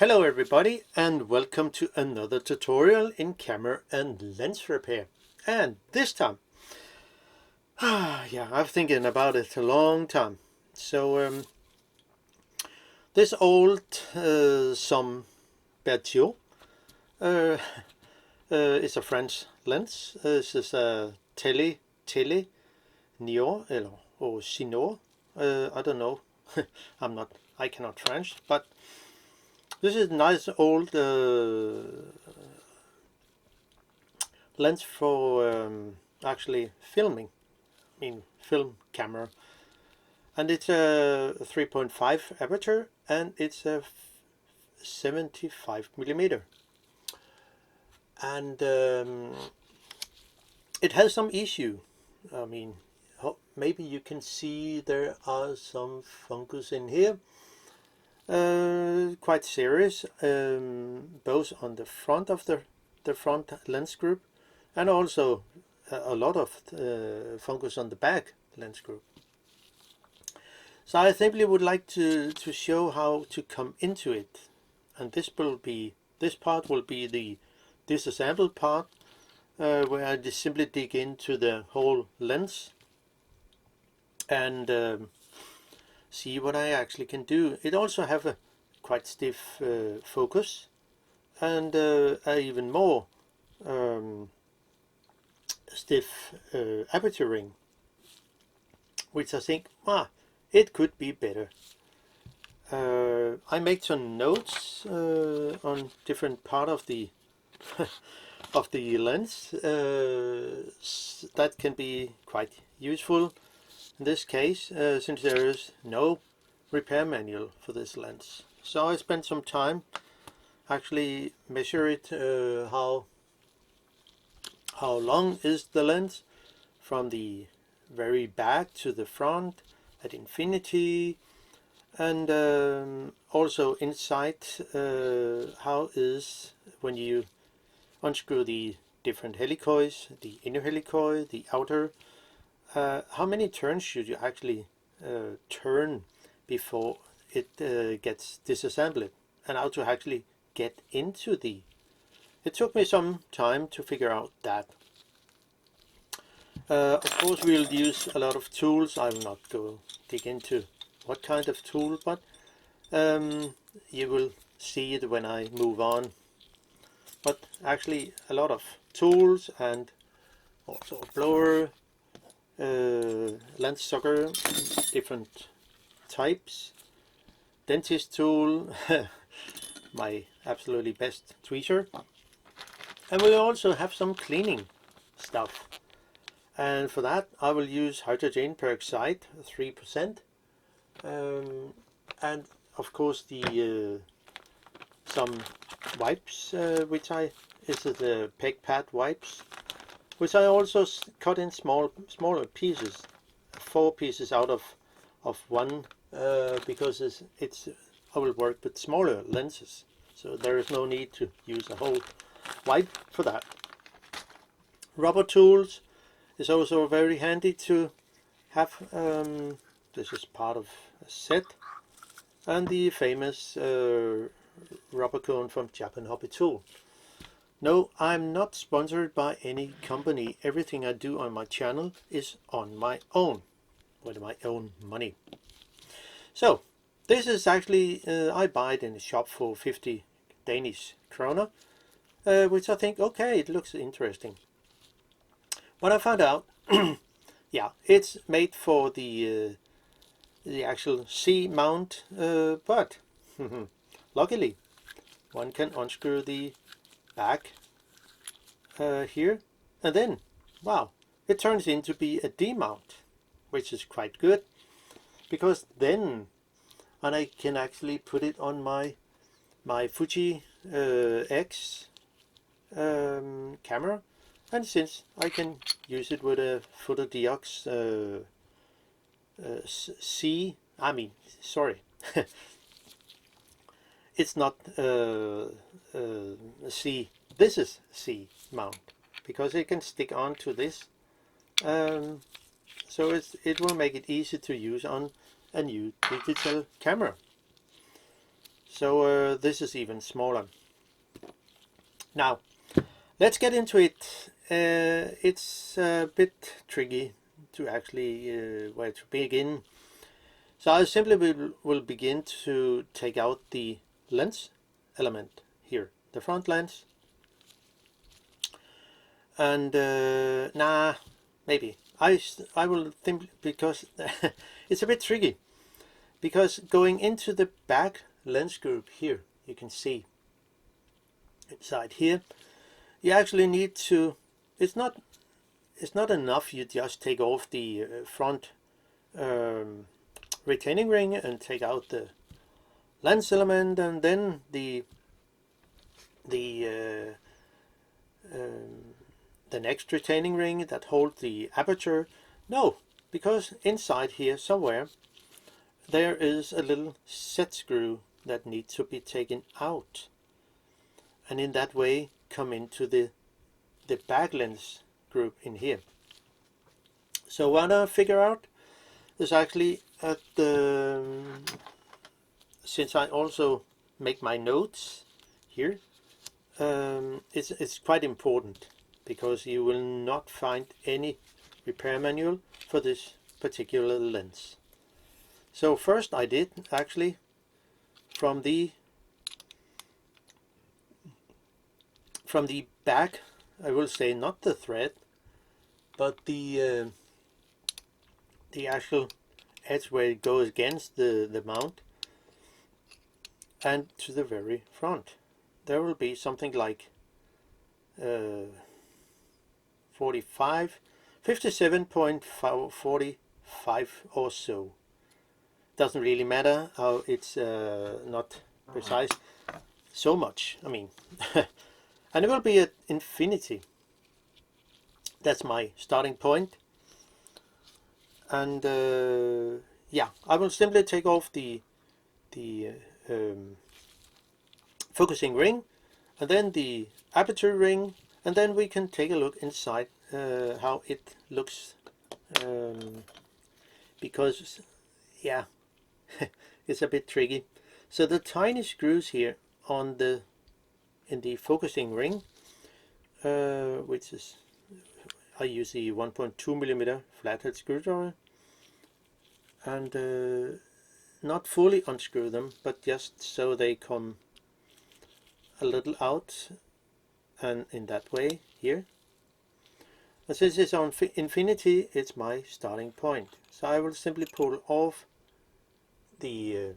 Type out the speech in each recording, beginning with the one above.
Hello everybody and welcome to another tutorial in camera and lens repair. And this time, yeah, I've thinking about it a long time. So this old SOM Berthiot is a French lens. This is a Tele-Cinor or Cinor. I don't know. I cannot French, but this is a nice old lens for actually filming, film camera, and it's a 3.5 aperture and it's a 75mm, and it has some issue. Maybe you can see there are some fungus in here. Quite serious, both on the front of the front lens group and also a lot of fungus on the back lens group. So I simply would like to show how to come into it, and this part will be the disassembled part, where I just simply dig into the whole lens and see what I actually can do. It also have a quite stiff focus and a even more stiff aperture ring, which I think it could be better. I make some notes on different part of the of the lens that can be quite useful in this case, since there is no repair manual for this lens. So I spent some time actually measure it, how long is the lens from the very back to the front at infinity, and also inside, how is when you unscrew the different helicoids, the inner helicoid, the outer, how many turns should you actually turn before it gets disassembled, and how to actually get into the... It took me some time to figure out that. Of course we'll use a lot of tools. I will not go dig into what kind of tool, but you will see it when I move on. But actually a lot of tools, and also a blower, lens sucker, different types, dentist tool, my absolutely best tweezer, and we'll also have some cleaning stuff. And for that I will use hydrogen peroxide 3%, and of course the some wipes, which is the peg pad wipes, which I also cut in smaller pieces, 4 pieces out of one, because I will work with smaller lenses, so there is no need to use a whole wipe for that. Rubber tools is also very handy to have. This is part of a set, and the famous rubber cone from Japan Hobby Tool. No, I'm not sponsored by any company. Everything I do on my channel is on my own, with my own money. So this is actually, I buy it in a shop for 50 Danish kroner, which I think, okay, it looks interesting. What I found out, yeah, it's made for the actual C mount, but luckily one can unscrew the back here, and then wow, it turns into be a D mount, which is quite good, because then I can actually put it on my Fuji X camera, and since I can use it with a photodiox it's not C, this is C mount, because it can stick onto this, so it will make it easy to use on a new digital camera. So this is even smaller. Now, let's get into it. It's a bit tricky to actually where to begin. So I simply will begin to take out the lens element here, the front lens. And maybe I will think, because it's a bit tricky, because going into the back lens group here, you can see inside here, you actually need to, it's not enough you just take off the front retaining ring and take out the lens element and then the next retaining ring that holds the aperture. No, because inside here somewhere there is a little set screw that needs to be taken out, and in that way come into the back lens group in here. So what I figure out is actually at the, since I also make my notes here, it's quite important, because you will not find any repair manual for this particular lens. So first I did actually from the back, I will say not the thread, but the actual edge where it goes against the mount, and to the very front. There will be something like 57.45 or so. Doesn't really matter how it's not precise so much. I mean, and it will be at infinity. That's my starting point. And yeah, I will simply take off the focusing ring, and then the aperture ring, and then we can take a look inside how it looks, because yeah, it's a bit tricky. So the tiny screws here on in the focusing ring, which is, I use the 1.2 millimeter flathead screwdriver, and not fully unscrew them, but just so they come a little out, and in that way here. And since it's on infinity, it's my starting point. So I will simply pull off the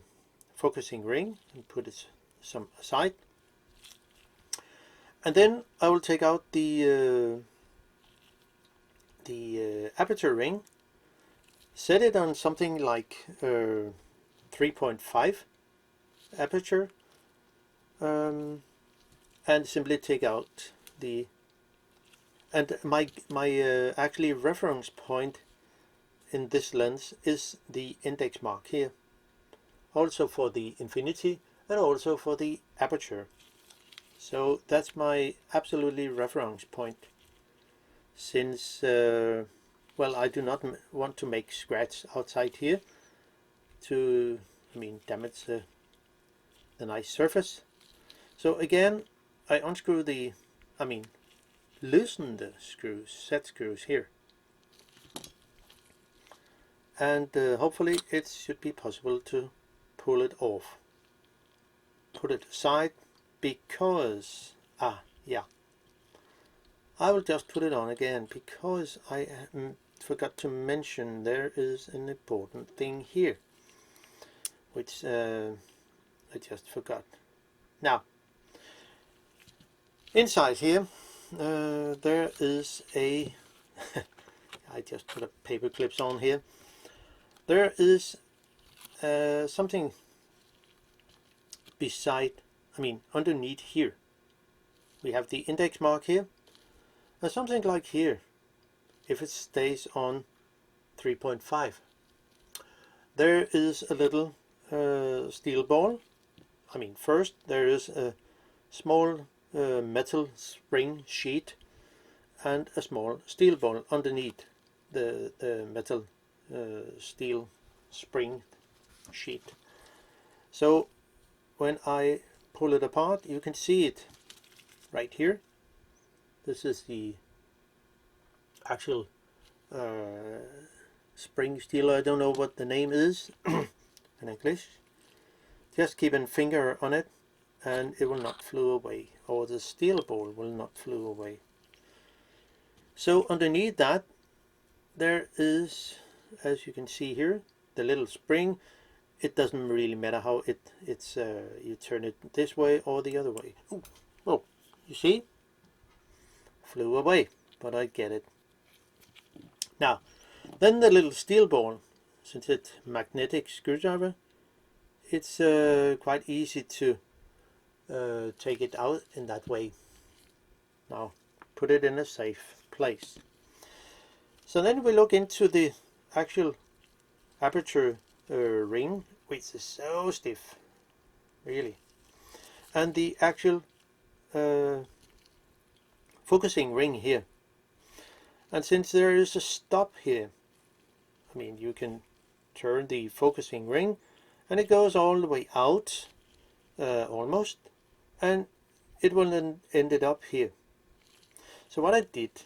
focusing ring and put it some aside, and then I will take out the aperture ring, set it on something like 3.5 aperture, and simply take out the, and my actually reference point in this lens is the index mark here, also for the infinity and also for the aperture. So that's my absolutely reference point, since well, I do not want to make scratch outside here to, I mean, damage the nice surface. So again, I unscrew the, I mean, loosen the screws, set screws here, and hopefully it should be possible to pull it off. Put it aside, because yeah, I will just put it on again, because I forgot to mention there is an important thing here, which I just forgot. Now, inside here there is a I just put a paper clips on here. There is something beside, I mean underneath here. We have the index mark here, and something like here, if it stays on 3.5, there is a little steel ball. I mean, first there is a small metal spring sheet and a small steel ball underneath the metal steel spring sheet. So when I pull it apart, you can see it right here. This is the actual spring steel. I don't know what the name is in English. Just keep a finger on it and it will not flew away, or the steel ball will not flew away. So underneath that there is, as you can see here, the little spring. It doesn't really matter how it's you turn it this way or the other way. Ooh, oh, you see? Flew away, but I get it. Now, then the little steel ball, since it's magnetic screwdriver, it's quite easy to take it out in that way. Now, put it in a safe place. So then we look into the actual aperture ring, which is so stiff, really, and the actual focusing ring here. And since there is a stop here, I mean, you can turn the focusing ring and it goes all the way out, almost, and it will then end it up here. So what I did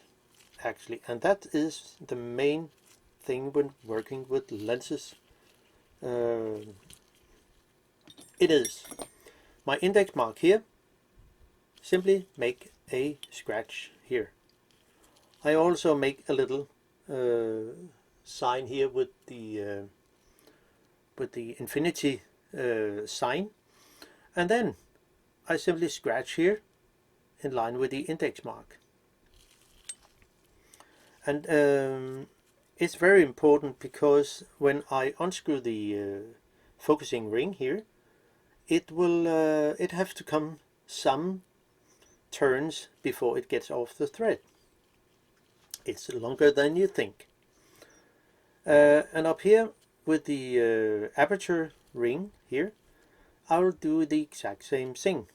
actually, and that is the main thing when working with lenses, it is my index mark here. Simply make a scratch here. I also make a little sign here with the infinity sign, and then I simply scratch here in line with the index mark. And it's very important because when I unscrew the focusing ring here, it will it have to come some turns before it gets off the thread. It's longer than you think. And up here with the aperture ring here, I'll do the exact same thing.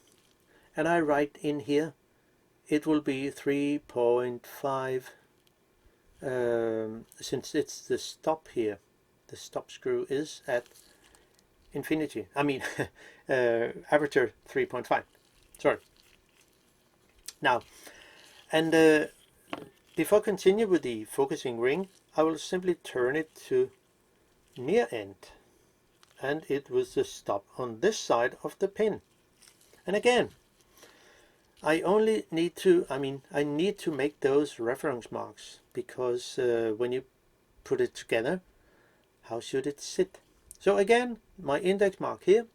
And I write in here, it will be 3.5, since it's the stop here. The stop screw is at infinity. I mean, aperture 3.5. Sorry. Now, and before I continue with the focusing ring, I will simply turn it to near end, and it was the stop on this side of the pin. And again, I only need to, I need to make those reference marks, because when you put it together, how should it sit? So again, my index mark here,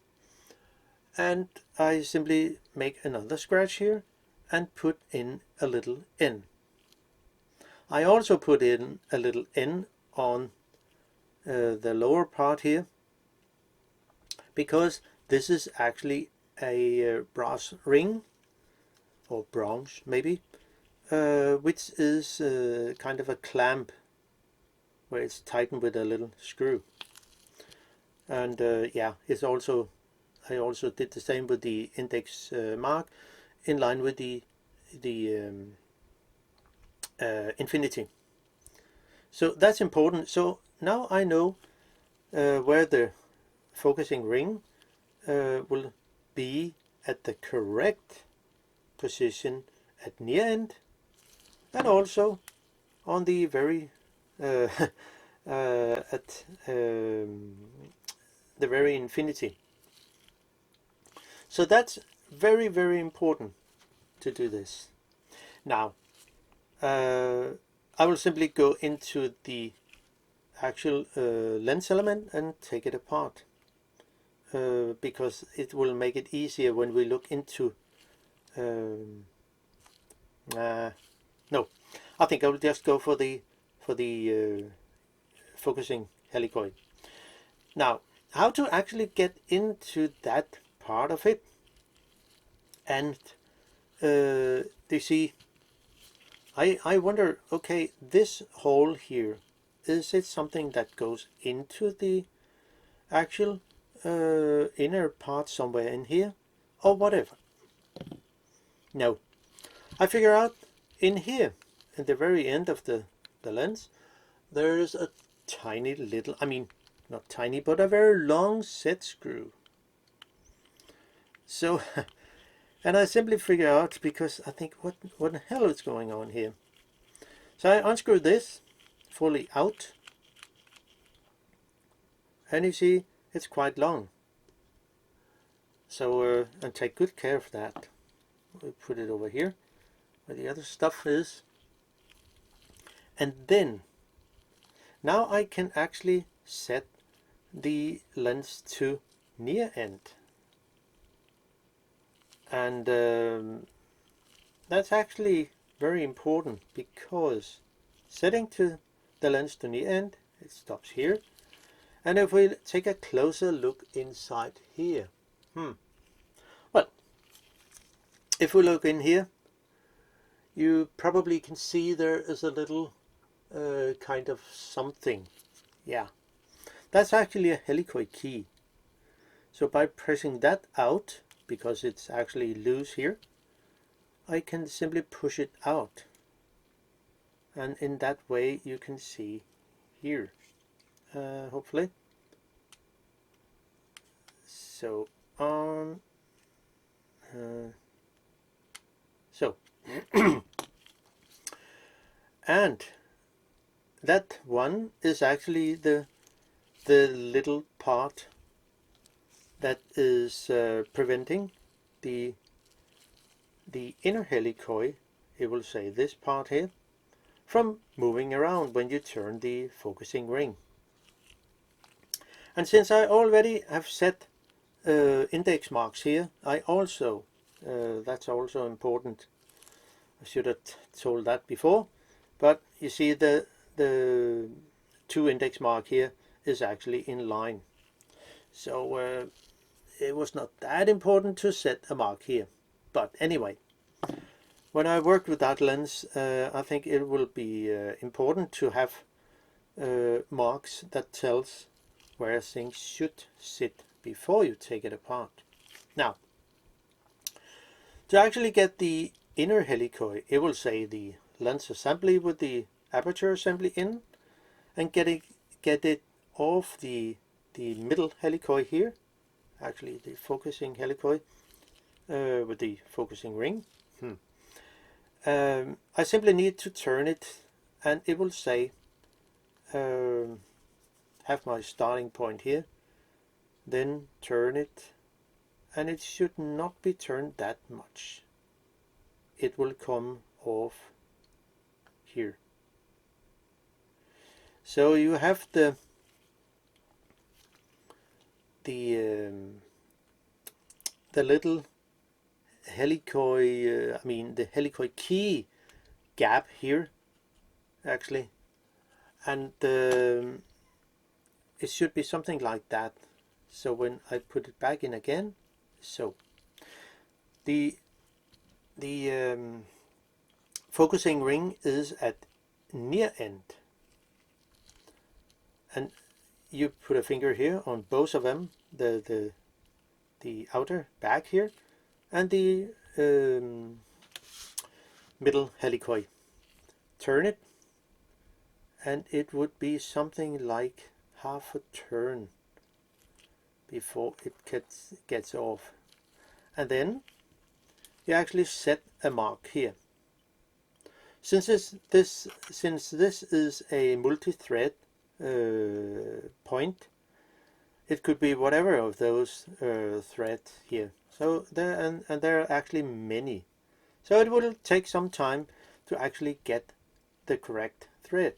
and I simply make another scratch here and put in a little N. I also put in a little N on the lower part here, because this is actually a brass ring, or bronze maybe, which is kind of a clamp where it's tightened with a little screw. And yeah, it's also, I also did the same with the index mark in line with the infinity. So that's important. So now I know where the focusing ring will be at the correct position at near end, and also on the very at the very infinity. So that's very, very important to do this. Now I will simply go into the actual lens element and take it apart, because it will make it easier when we look into no, I think I will just go for the focusing helicoid. Now, how to actually get into that part of it, and you see, I wonder, okay, this hole here, is it something that goes into the actual inner part somewhere in here, or whatever? No. I figure out in here, at the very end of the lens, there's a tiny little, not tiny, but a very long set screw. So, and I simply figure out, because I think, what the hell is going on here? So I unscrew this fully out, and you see it's quite long. So, and take good care of that. We put it over here where the other stuff is. And then, now I can actually set the lens to near end. And that's actually very important, because setting to the lens to near end, it stops here. And if we take a closer look inside here, well, if we look in here, you probably can see there is a little kind of something. Yeah, that's actually a helicoid key. So by pressing that out, because it's actually loose here, I can simply push it out, and in that way you can see here, hopefully. So on, so and that one is actually the little part that is preventing the inner helicoid, it will say this part here, from moving around when you turn the focusing ring. And since I already have set index marks here, I also, that's also important, I should have told that before, but you see the 2 index mark here is actually in line. So it was not that important to set a mark here. But anyway, when I work with that lens, I think it will be important to have marks that tells where things should sit before you take it apart. Now, to actually get the inner helicoid, it will say the lens assembly with the aperture assembly in, and get it off the middle helicoid here, actually the focusing helicoid with the focusing ring. I simply need to turn it, and it will say have my starting point here, then turn it, and it should not be turned that much. It will come off here. So you have the little helicoid, the helicoid key gap here, actually, and it should be something like that. So when I put it back in again, so the focusing ring is at near end, and you put a finger here on both of them, the outer back here, and the middle helicoid. Turn it, and it would be something like half a turn before it gets off. And then you actually set a mark here. Since this is a multi-thread point, it could be whatever of those threads here. So there are actually many. So it will take some time to actually get the correct thread.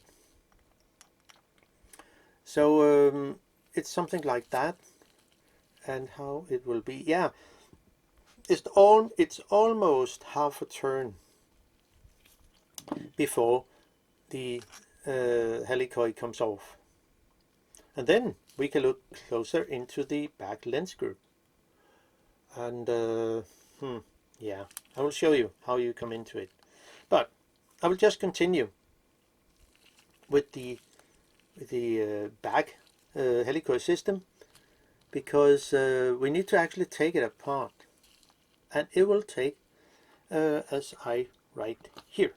So it's something like that, and how it will be. Yeah, it's almost half a turn before the helicoid comes off, and then we can look closer into the back lens group. And yeah, I will show you how you come into it, but I will just continue with the back helicoid system, because we need to actually take it apart, and it will take as I write here.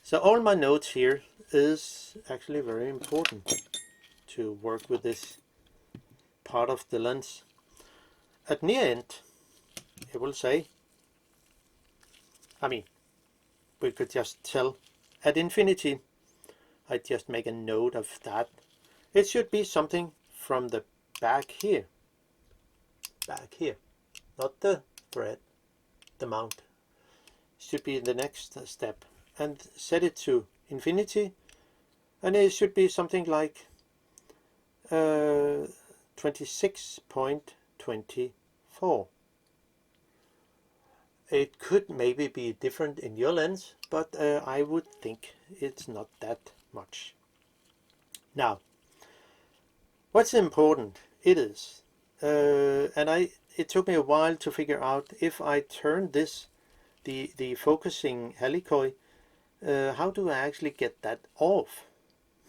So all my notes here is actually very important to work with this part of the lens. at near end, it will say, I mean, we could just tell at infinity, I just make a note of that. It should be something from the back here, not the thread, the mount. It should be the next step, and set it to infinity, and it should be something like 26.24. It could maybe be different in your lens, but I would think it's not that much. Now, what's important? It is, it took me a while to figure out if I turn this, the focusing helicoid, how do I actually get that off?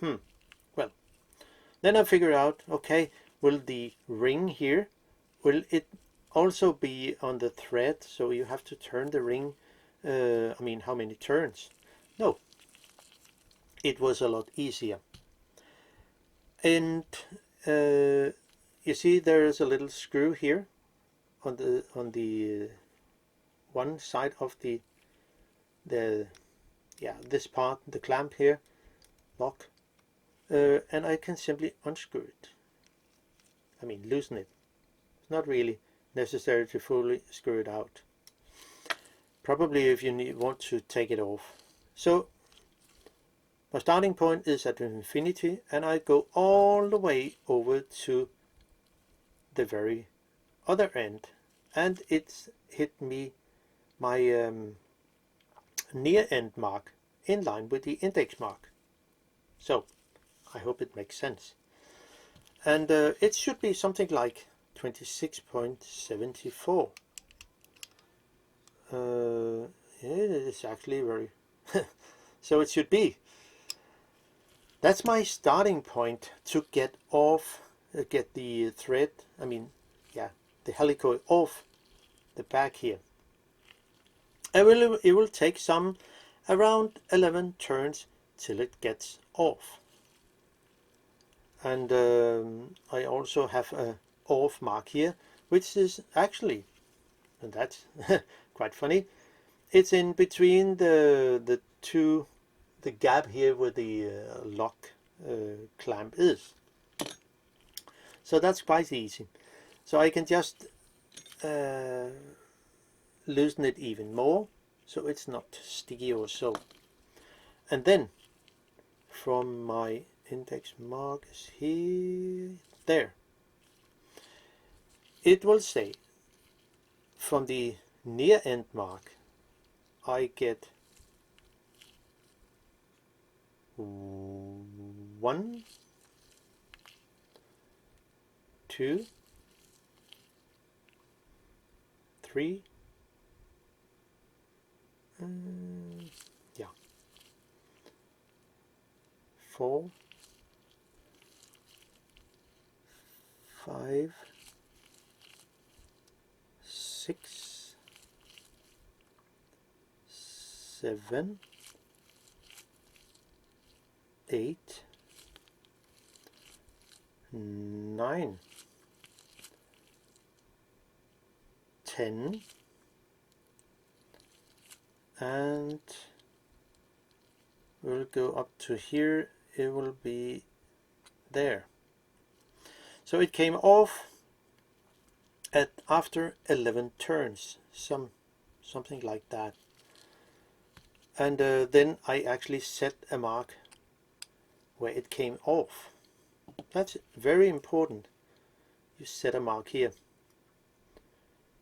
Well, then I figured out, okay, will the ring here, will it also be on the thread, so you have to turn the ring, I mean, how many turns? No, it was a lot easier. And you see there is a little screw here on the one side of the this part, the clamp here, lock, and I can simply unscrew it. I mean, loosen it. It's not really necessary to fully screw it out. Probably if you want to take it off. So my starting point is at infinity, and I go all the way over to the very other end, and it's hit me my near end mark in line with the index mark. So I hope it makes sense. And it should be something like 26.74. It is actually very so it should be. That's my starting point to get off, get the thread, I mean, yeah, the helicoid off the back here. It will take some around 11 turns till it gets off. And I also have a off mark here, which is actually, and that's quite funny, it's in between the two, the gap here where the lock clamp is. So that's quite easy. So I can just loosen it even more so it's not sticky or so. And then from my index mark is here, there, it will say from the near end mark I get 1, 2, 3, yeah, 4, 5, 6, 7, 8, 9, 10, and we'll go up to here. It will be there. So it came off at after 11 turns, something like that. And then I actually set a mark where it came off. That's very important. You set a mark here,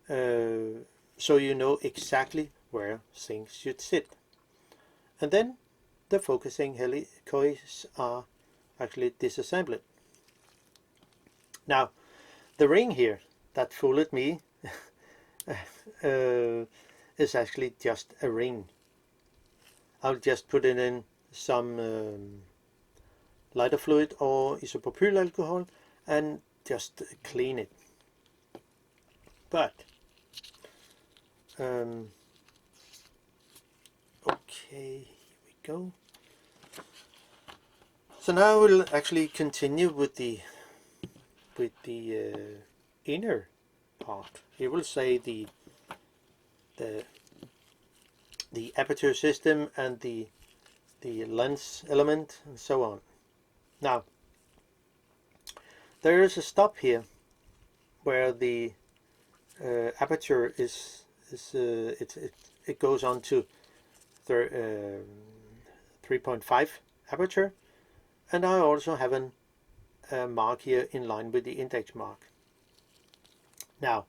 so you know exactly where things should sit. And then the focusing helicoids are actually disassembled. Now, the ring here that fooled me is actually just a ring. I'll just put it in some lighter fluid or isopropyl alcohol and just clean it. But okay, here we go. So now we'll actually continue with the inner part. It will say the aperture system and the lens element and so on. Now there is a stop here where the aperture it goes on to 3.5 aperture, and I also have a mark here in line with the index mark. Now,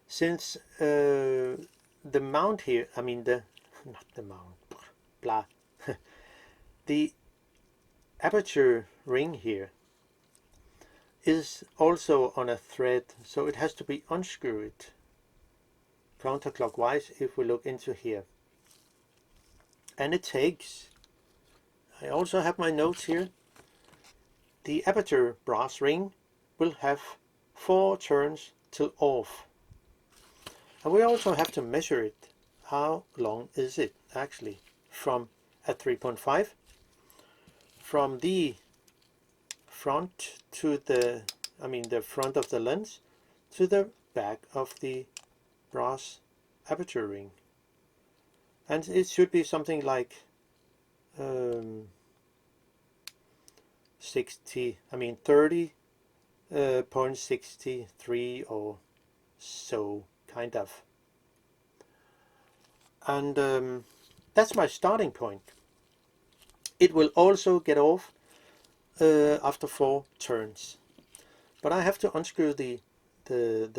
since the mount here, I mean not the mount, blah, the aperture ring here is also on a thread, so it has to be unscrewed counterclockwise if we look into here. And it takes, I also have my notes here, the aperture brass ring will have 4 turns till off. And we also have to measure it. How long is it actually from at 3.5 from the front to the front of the lens to the back of the brass aperture ring, and it should be something like 30.63 or so, kind of. And that's my starting point. It will also get off after 4 turns, but I have to unscrew the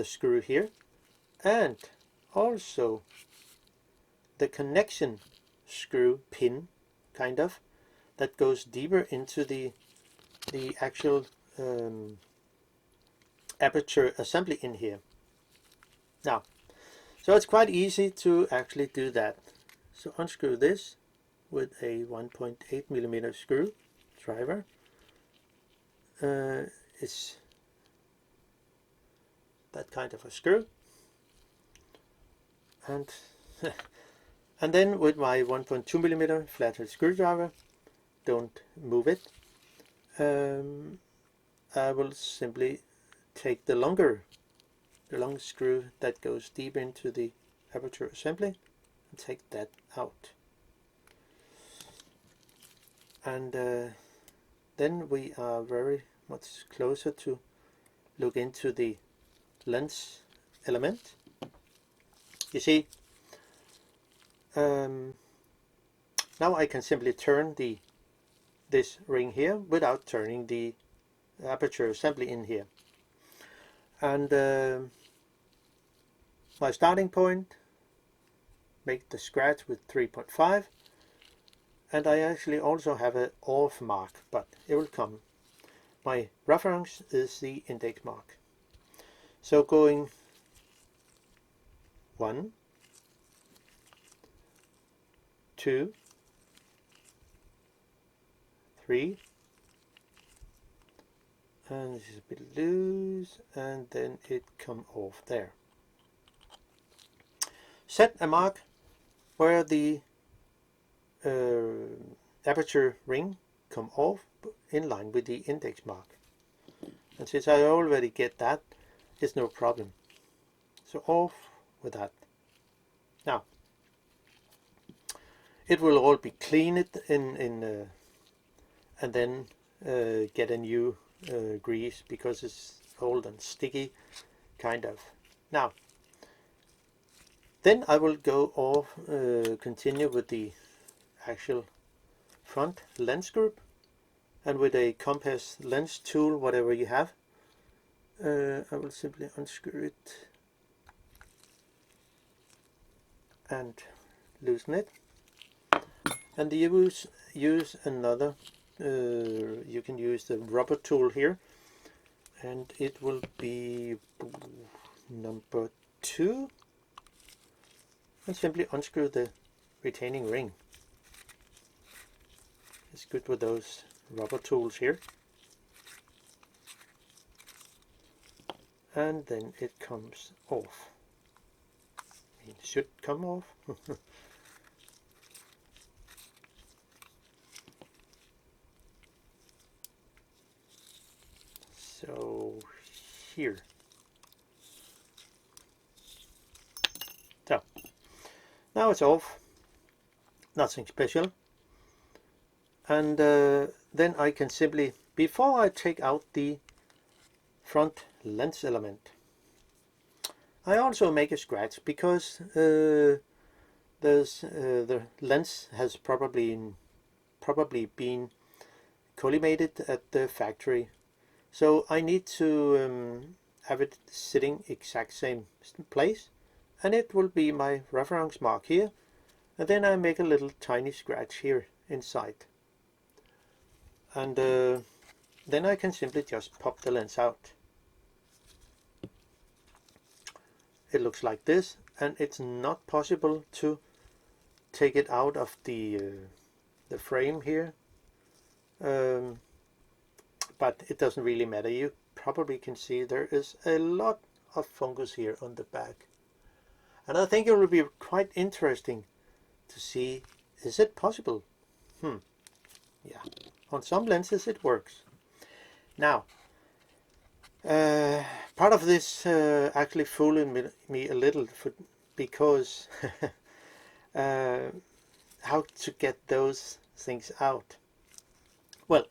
screw here, and also the connection screw pin, kind of, that goes deeper into the actual aperture assembly in here. Now, so it's quite easy to actually do that. So unscrew this with a 1.8 millimeter screw driver. It's that kind of a screw, and and then with my 1.2 millimeter flathead screwdriver, don't move it, I will simply take the long screw that goes deep into the aperture assembly and take that out. And then we are very much closer to look into the lens element. You see, now I can simply turn this ring here without turning the aperture assembly in here. And my starting point, make the scratch with 3.5, and I actually also have an off mark, but it will come. My reference is the index mark. So going 1, 2, 3, and this is a bit loose, and then it come off there. Set a mark where the aperture ring come off in line with the index mark. And since I already get that, it's no problem. So off with that. Now, it will all be cleaned and then get a new grease, because it's old and sticky, kind of. Now, then I will go off, continue with the actual front lens group, and with a compass lens tool, whatever you have, I will simply unscrew it and loosen it, and use another, you can use the rubber tool here, and it will be number 2, and simply unscrew the retaining ring. It's good with those rubber tools here, and then it comes off. It should come off. So here, Now it's off, nothing special. And then I can simply, before I take out the front lens element, I also make a scratch, because the lens has probably been collimated at the factory, so I need to have it sitting exact same place, and it will be my reference mark here, and then I make a little tiny scratch here inside, and then I can simply just pop the lens out. It looks like this, and it's not possible to take it out of the frame here, but it doesn't really matter. You probably can see there is a lot of fungus here on the back, and I think it will be quite interesting to see, is it possible? Yeah, on some lenses it works. Now, part of this actually fooling me a little, because how to get those things out. Well,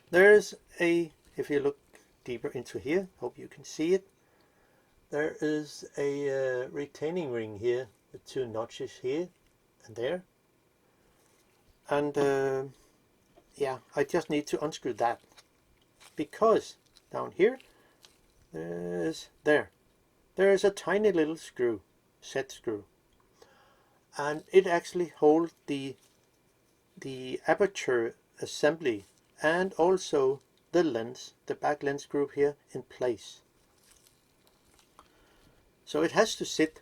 there's if you look deeper into here, hope you can see it, there is a retaining ring here with 2 notches here and there, and yeah, I just need to unscrew that, because down here there is a tiny little screw, set screw, and it actually holds the aperture assembly and also the lens, the back lens group here, in place. So it has to sit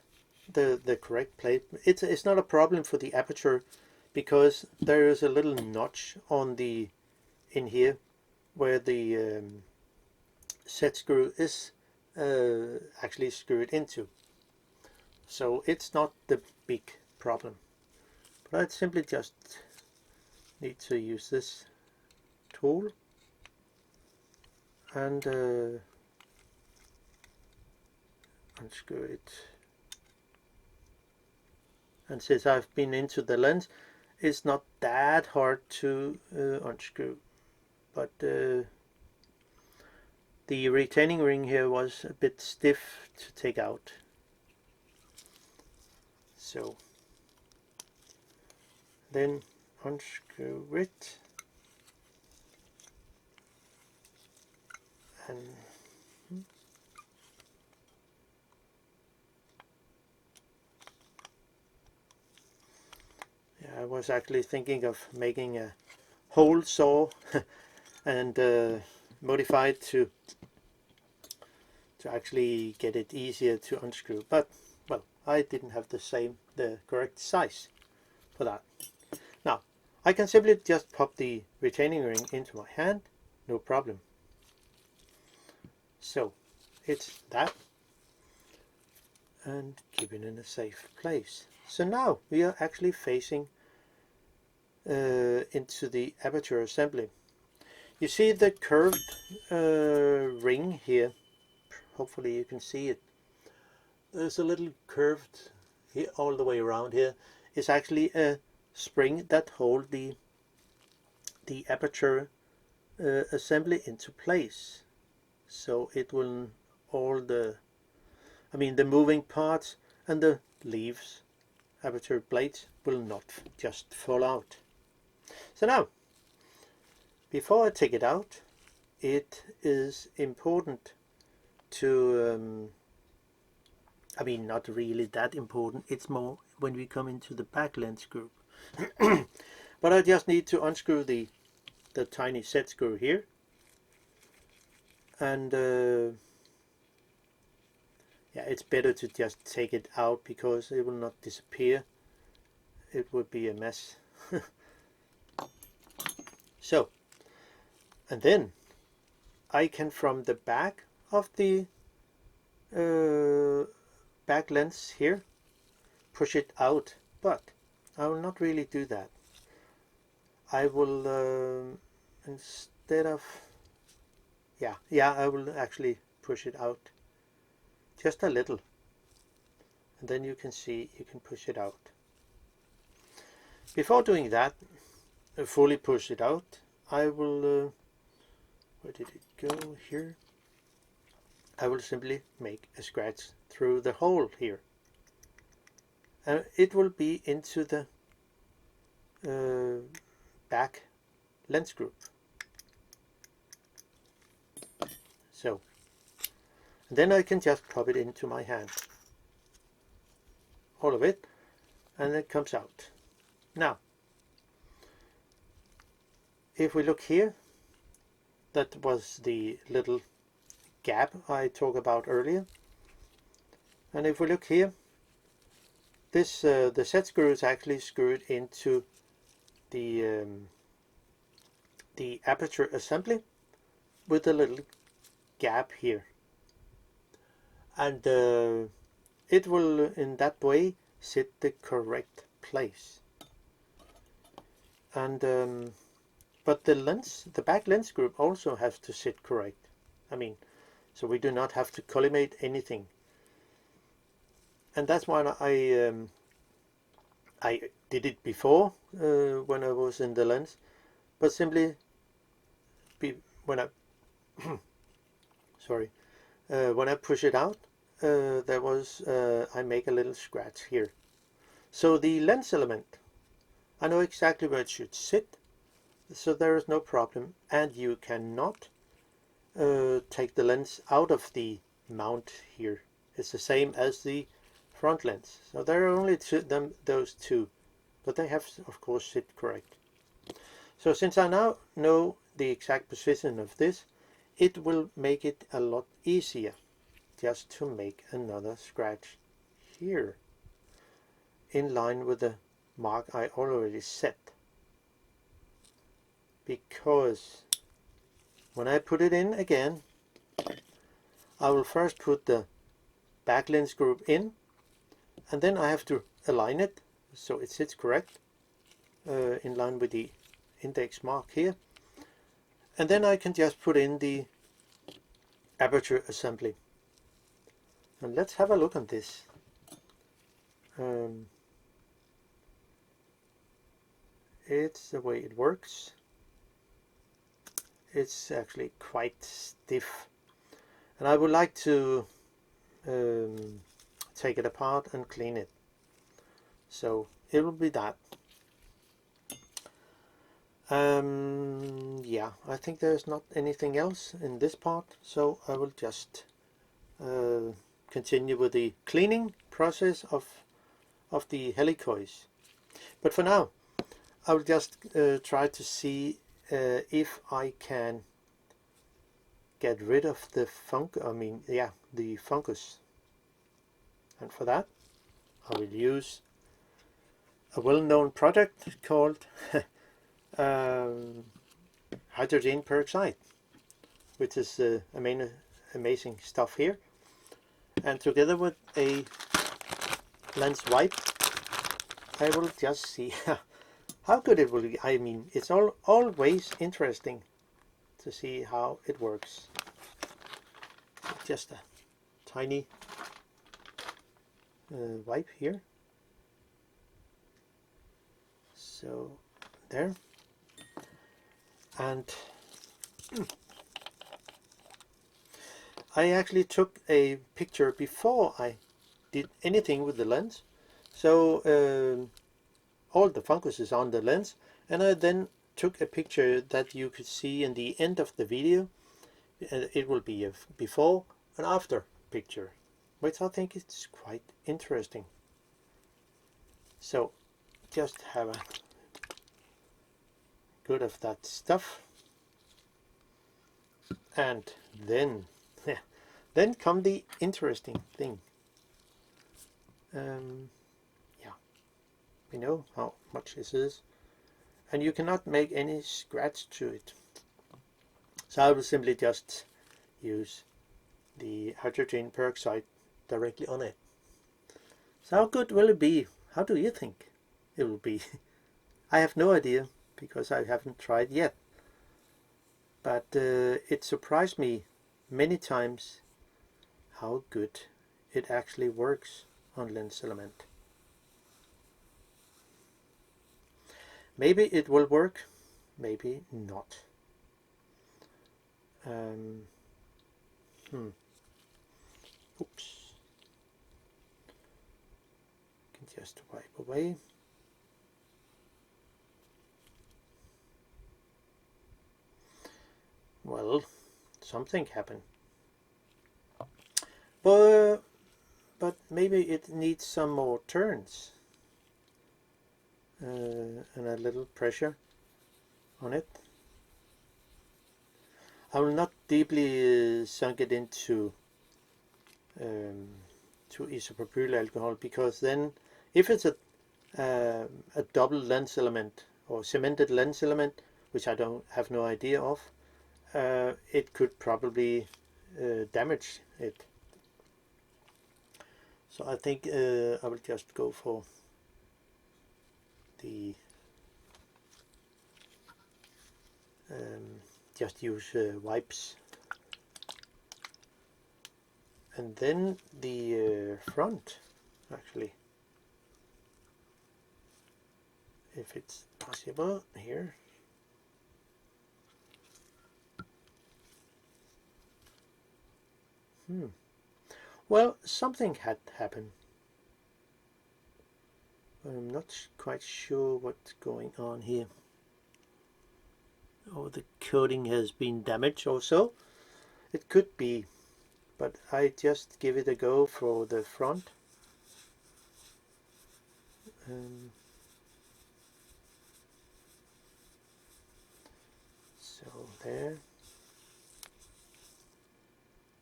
the correct place. It's not a problem for the aperture, because there is a little notch on in here where the set screw is actually screwed into. So it's not the big problem. But I simply just need to use this tool and unscrew it. And since I've been into the lens, it's not that hard to unscrew. But the retaining ring here was a bit stiff to take out. So then unscrew it, and yeah, I was actually thinking of making a hole saw and modify it to actually get it easier to unscrew, but well, I didn't have the correct size for that. Now I can simply just pop the retaining ring into my hand, no problem. So it's that, and keep it in a safe place. So now we are actually facing into the aperture assembly. You see the curved ring here, hopefully you can see it. There's a little curved here all the way around here. It's actually a spring that holds the aperture assembly into place. So it will, the moving parts and the leaves, aperture plates, will not just fall out. So now, before I take it out, it is important to, not really that important, it's more when we come into the back lens group. But I just need to unscrew the tiny set screw here, and yeah, it's better to just take it out because it will not disappear. It would be a mess. So, and then I can, from the back of the back lens here, push it out, but I will not really do that. I will instead of I will actually push it out just a little, and then you can see you can push it out. Before doing that, fully push it out, I will, where did it go here? I will simply make a scratch through the hole here. And it will be into the back lens group. So, and then I can just pop it into my hand. All of it, and it comes out. Now, if we look here, that was the little gap I talked about earlier. And if we look here, this the set screw is actually screwed into the aperture assembly with a little gap here, and it will in that way sit the correct place. And but the back lens group also has to sit correct. I mean, so we do not have to collimate anything. And that's why I did it before when I was in the lens, but simply when I sorry, when I push it out, there was I make a little scratch here. So the lens element, I know exactly where it should sit, so there is no problem, and you cannot take the lens out of the mount here. It's the same as the front lens. So there are only those two, but they have of course sit correct. So since I now know the exact position of this, it will make it a lot easier just to make another scratch here in line with the mark I already set. Because when I put it in again, I will first put the back lens group in, and then I have to align it so it sits correct in line with the index mark here, and then I can just put in the aperture assembly. And let's have a look at this. It's the way it works. It's actually quite stiff, and I would like to take it apart and clean it. So it will be that. Yeah, I think there's not anything else in this part, so I will just continue with the cleaning process of the helicoids. But for now, I will just try to see if I can get rid of the the fungus. And for that, I will use a well-known product called Hydrogen Peroxide, which is amazing stuff here. And together with a lens wipe, I will just see how good it will be. I mean, it's always interesting to see how it works. Just a tiny wipe here. So there. And I actually took a picture before I did anything with the lens. So all the fungus is on the lens, and I then took a picture that you could see in the end of the video. It will be a before and after picture, which I think is quite interesting. So just have a good of that stuff, and then then come the interesting thing. Yeah, we know how much this is, and you cannot make any scratch to it. So I will simply just use the hydrogen peroxide directly on it. So how good will it be? How do you think it will be? I have no idea, because I haven't tried yet. But it surprised me many times how good it actually works on lens element. Maybe it will work, maybe not. Oops. Can just wipe away. Well, something happened. But maybe it needs some more turns and a little pressure on it. I will not deeply sunk it into to isopropyl alcohol, because then if it's a double lens element or cemented lens element, which I don't have no idea of, it could probably damage it. So I think I will just go for the just use wipes, and then the front, actually, if it's possible here. Well, something had happened. I'm not quite sure what's going on here. Oh, the coating has been damaged also. It could be, but I just give it a go for the front. So there.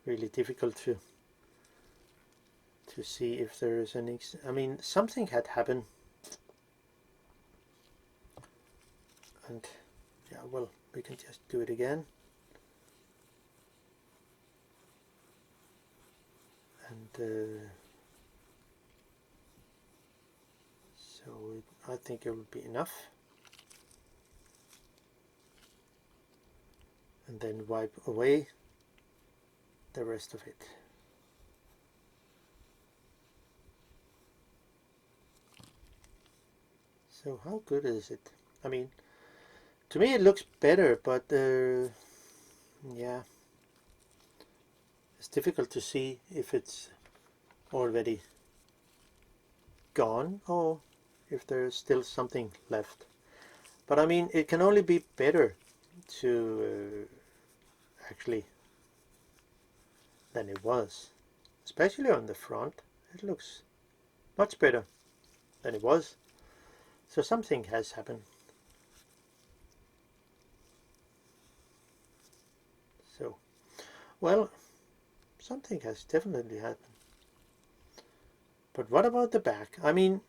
Really difficult to see if there is any. I mean, something had happened, and yeah, well, we can just do it again, and so I think it will be enough, and then wipe away the rest of it. So how good is it? I mean, to me it looks better, but yeah, it's difficult to see if it's already gone or if there's still something left. But I mean, it can only be better to actually than it was, especially on the front. It looks much better than it was. So something has happened. So, well, something has definitely happened. But what about the back? I mean,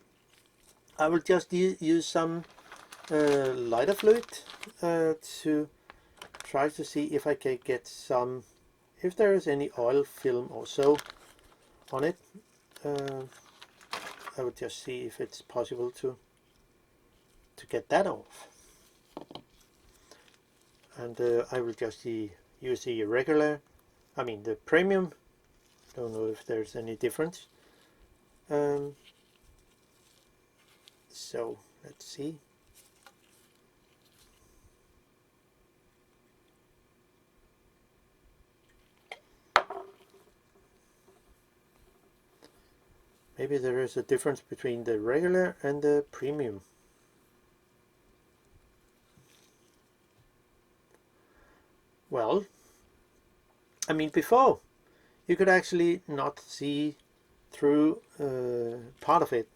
I will just use some lighter fluid to try to see if I can get some, if there is any oil film or so on it. I would just see if it's possible to get that off. And I will just use the regular, I mean the premium. Don't know if there's any difference. So let's see. Maybe there is a difference between the regular and the premium. Well, I mean, before you could actually not see through part of it,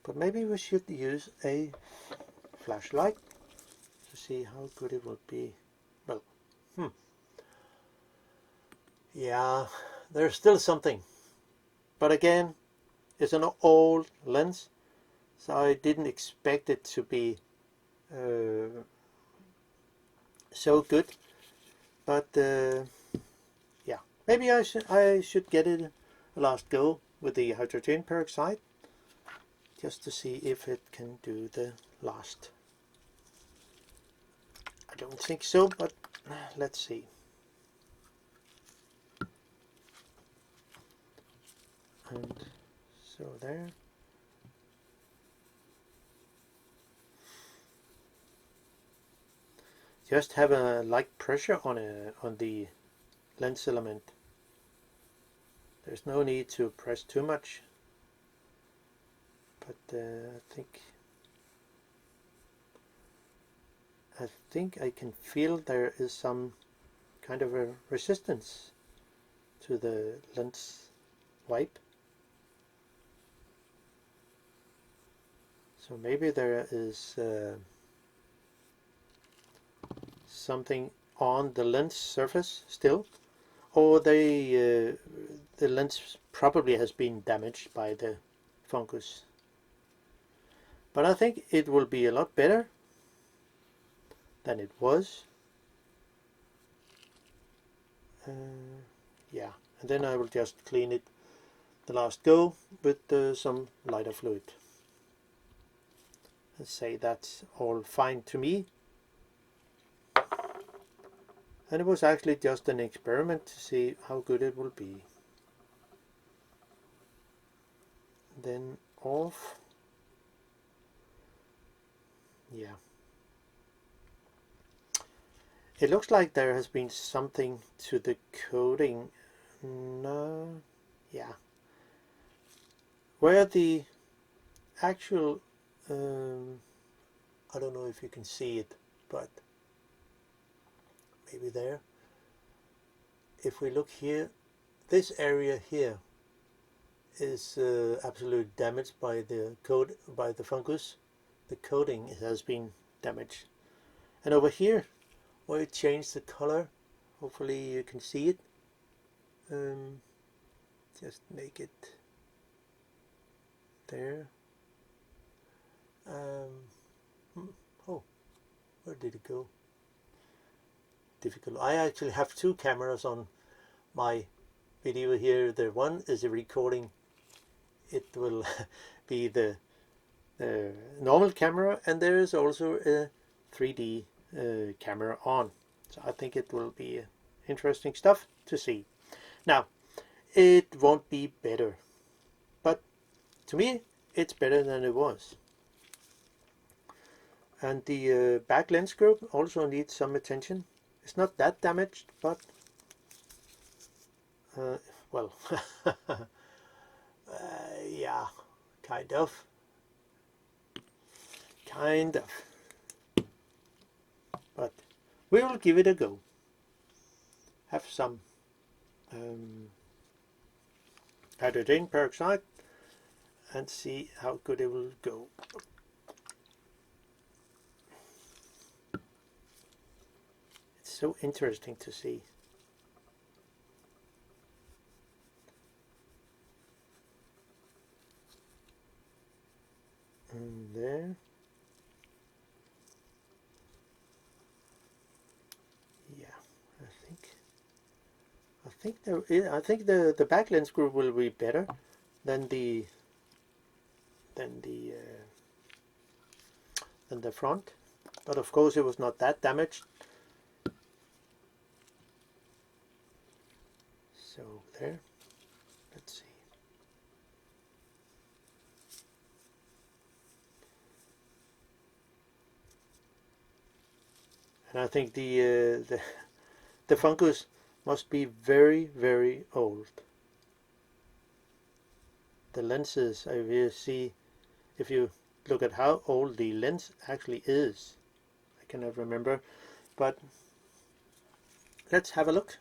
but maybe we should use a flashlight to see how good it would be. Well, yeah, there's still something, but again, it's an old lens, so I didn't expect it to be so good. But yeah, maybe I should get it a last go with the hydrogen peroxide, just to see if it can do the last. I don't think so, but let's see. And so there. just have a light pressure on the lens element. There's no need to press too much, but I think I can feel there is some kind of a resistance to the lens wipe. So maybe there is something on the lens surface still, or the lens probably has been damaged by the fungus. But I think it will be a lot better than it was. Yeah, and then I will just clean it the last go with some lighter fluid. Let's say that's all fine to me. And it was actually just an experiment to see how good it will be. Then off. Yeah. It looks like there has been something to the coating. No. Yeah. Where the actual I don't know if you can see it, but maybe there. If we look here, this area here is absolutely damaged by the fungus. The coating has been damaged. And over here, where it changed the color, hopefully you can see it. Just make it there. Oh, where did it go? Difficult. I actually have two cameras on my video here. The one is a recording. It will be the normal camera, and there is also a 3D camera on. So I think it will be interesting stuff to see. Now, it won't be better, but to me it's better than it was. And the back lens group also needs some attention. It's not that damaged, but well, yeah, kind of. But we will give it a go. Have some hydrogen peroxide and see how good it will go. It's so interesting to see. And there. Yeah, I think the back lens group will be better than the front, but of course it was not that damaged. So there, let's see. And I think the fungus must be very, very old. The lenses, I will see, if you look at how old the lens actually is, I cannot remember, but let's have a look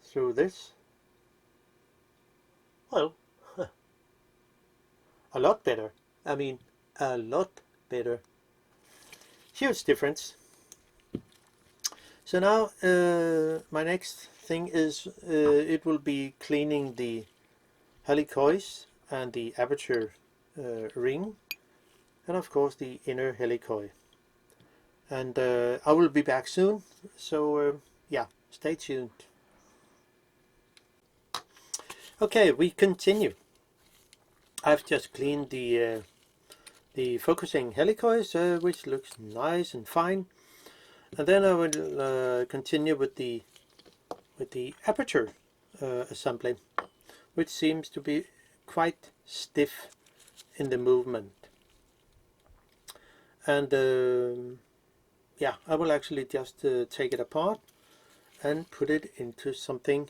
through this. Well, a lot better. I mean, a lot better. Huge difference. So now my next thing is it will be cleaning the helicoids and the aperture ring, and of course the inner helicoid. And I will be back soon, so yeah, stay tuned. Okay, we continue. I've just cleaned the focusing helicoids, which looks nice and fine, and then I will continue with the aperture assembly, which seems to be quite stiff in the movement. And yeah, I will actually just take it apart and put it into something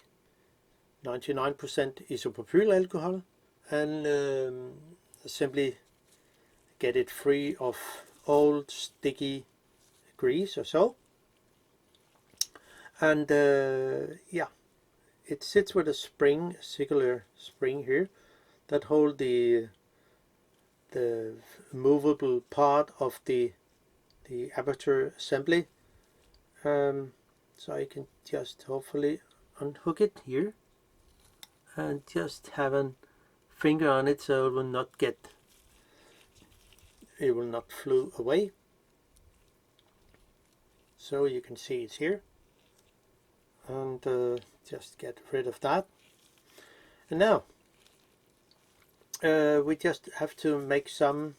99% isopropyl alcohol, and simply get it free of old sticky grease or so. And yeah, it sits with a spring, a circular spring here, that hold the movable part of the aperture assembly. So I can just hopefully unhook it here and just have a finger on it so it will not flew away. So you can see it's here, and just get rid of that. And now we just have to make some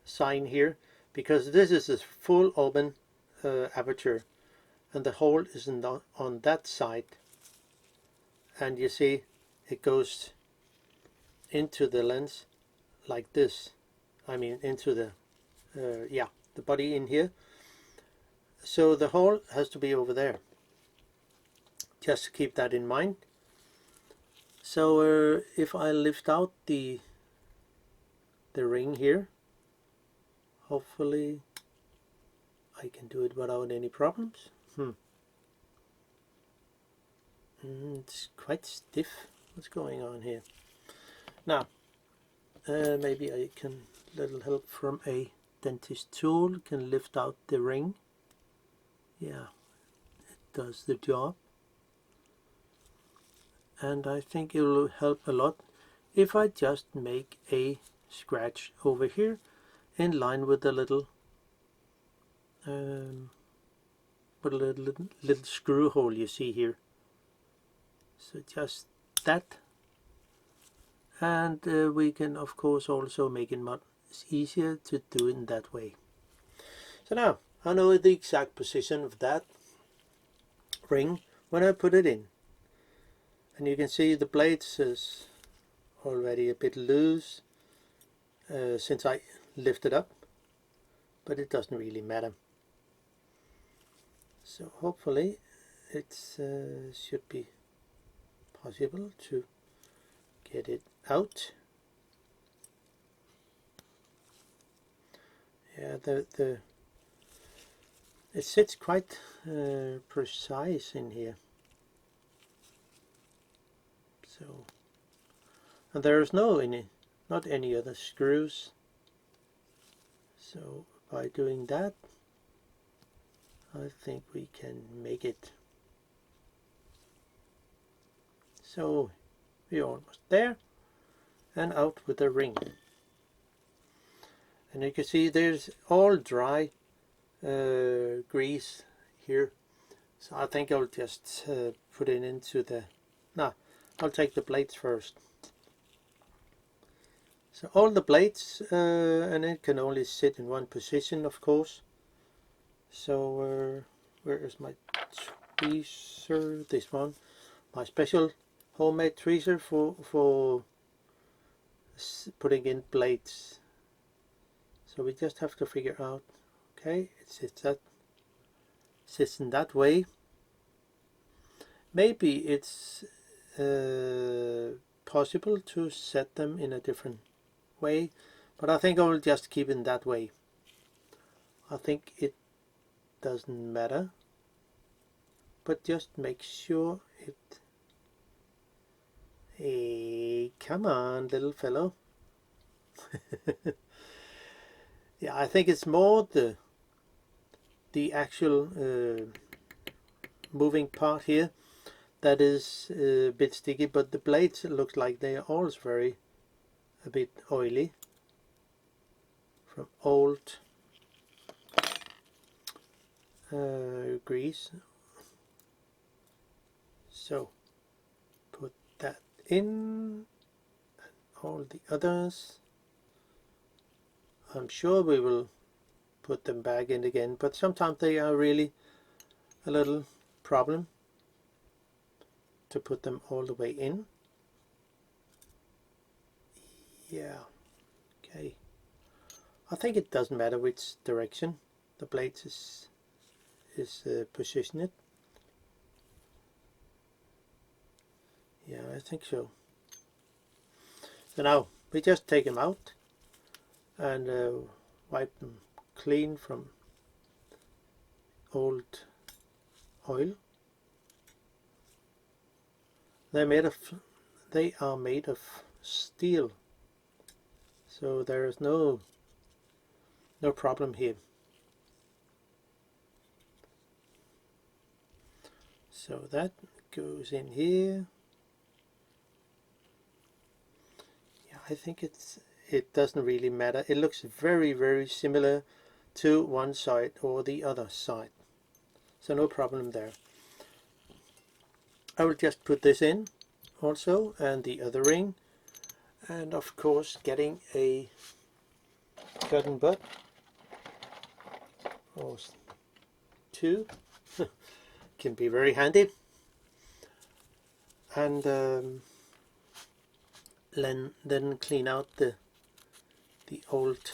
sign here, because this is a full open aperture, and the hole is on that side, and you see it goes into the lens like this. I mean into the yeah, the body in here. So the hole has to be over there. Just keep that in mind. So if I lift out the ring here, hopefully I can do it without any problems. It's quite stiff. What's going on here? Now, maybe I can, little help from a dentist tool, can lift out the ring. Yeah, it does the job. And I think it will help a lot if I just make a scratch over here in line with the little little screw hole you see here. So just that, and we can of course also make it much easier to do it in that way. So now I know the exact position of that ring when I put it in, and you can see the blades is already a bit loose since I lifted up, but it doesn't really matter. So hopefully it should be possible to get it out. Yeah, it sits quite precise in here. So, and there is not any other screws. So by doing that, I think we can make it. So we're almost there, and out with the ring. And you can see there's all dry grease here. So I think I'll just put it into the... No, I'll take the blades first. So all the blades, and it can only sit in one position, of course. So where is my tweezer? This one, my special homemade tweezer for putting in blades. So we just have to figure out. Okay, it sits in that way. Maybe it's possible to set them in a different way, but I think I will just keep it that way. I think it doesn't matter, but just make sure it... Hey, come on, little fellow. Yeah, I think it's more the actual moving part here that is a bit sticky, but the blades look like they are also a bit oily from old grease. So put that in, and all the others. I'm sure we will put them back in again, but sometimes they are really a little problem to put them all the way in. Yeah, okay. I think it doesn't matter which direction the blade is positioned. Yeah, I think so. So now we just take them out and wipe them clean from old oil. They are made of steel, so there is no problem here. So that goes in here. Yeah, I think it doesn't really matter. It looks very similar to one side or the other side, so no problem there. I will just put this in also, and the other ring, and of course getting a cotton bud or two can be very handy. And then clean out the old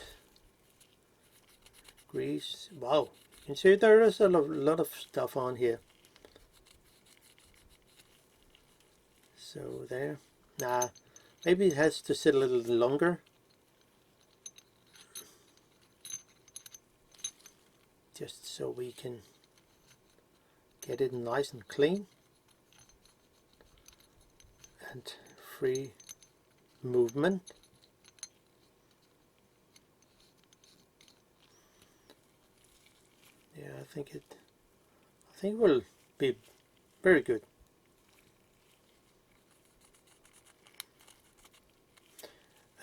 grease. Wow, you can see there is a lot of stuff on here. So there. Maybe it has to sit a little longer. Just so we can get it nice and clean and free movement. Yeah, I think it will be very good.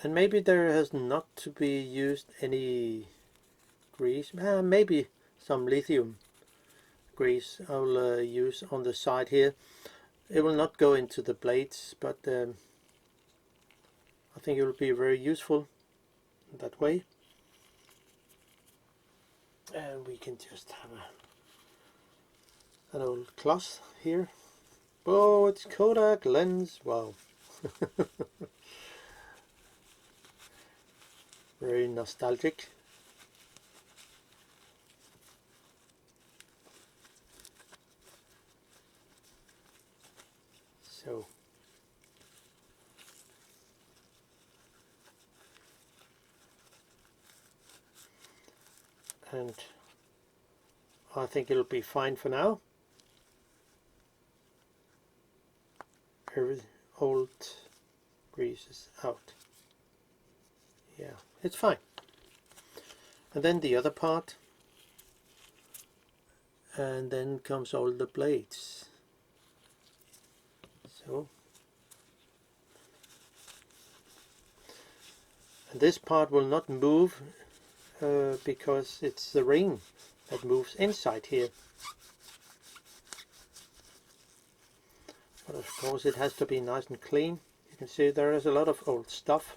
And maybe there has not to be used any grease. Maybe some lithium grease I'll use on the side here. It will not go into the blades, but I think it will be very useful that way. And we can just have an old cloth here. Oh, it's Kodak lens. Wow. Very nostalgic. So and I think it'll be fine for now. Every old grease is out. Yeah, it's fine. And then the other part, and then comes all the blades. So, and this part will not move because it's the ring that moves inside here. But of course it has to be nice and clean. You can see there is a lot of old stuff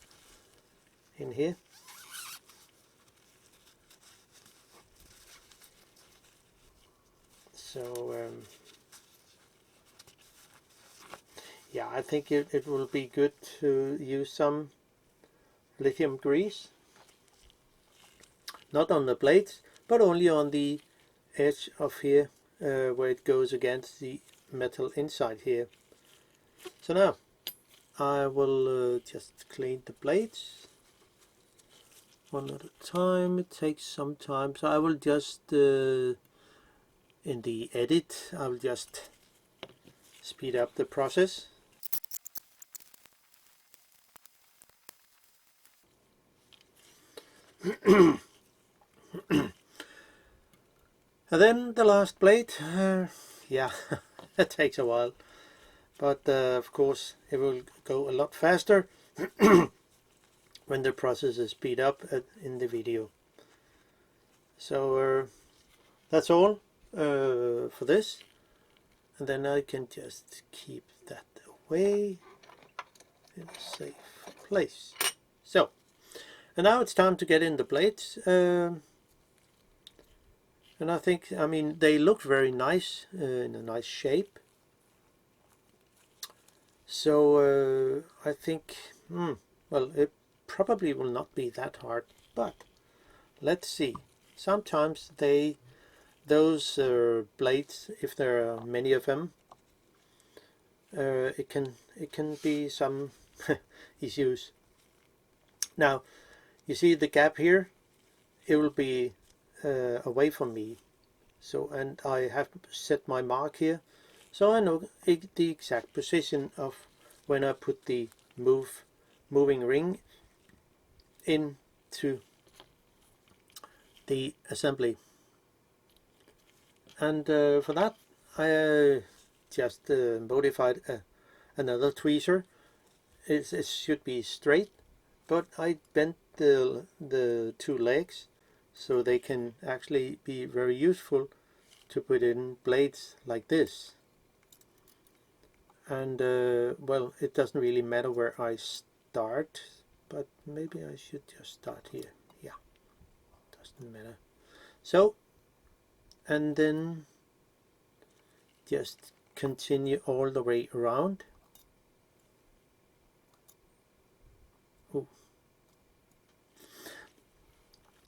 in here. So yeah, I think it will be good to use some lithium grease, not on the blades, but only on the edge of here where it goes against the metal inside here. So now I will just clean the blades one at a time. It takes some time, so I will just in the edit I will just speed up the process. And then the last blade, yeah, it takes a while, but of course it will go a lot faster when the process is speed up in the video. So that's all for this, and then I can just keep that away in a safe place. So, and now it's time to get in the blades. And I think, I mean, they look very nice, in a nice shape. So I think, well, it probably will not be that hard, but let's see. Sometimes those blades, if there are many of them, it can be some issues. Now you see the gap here, it will be away from me. So, and I have set my mark here, so I know the exact position of when I put the moving ring into the assembly. And for that I just modified another tweezer. It should be straight, but I bent the two legs so they can actually be very useful to put in blades like this. And well, it doesn't really matter where I start, but maybe I should just start here. Yeah, doesn't matter. So, and then just continue all the way around. Ooh.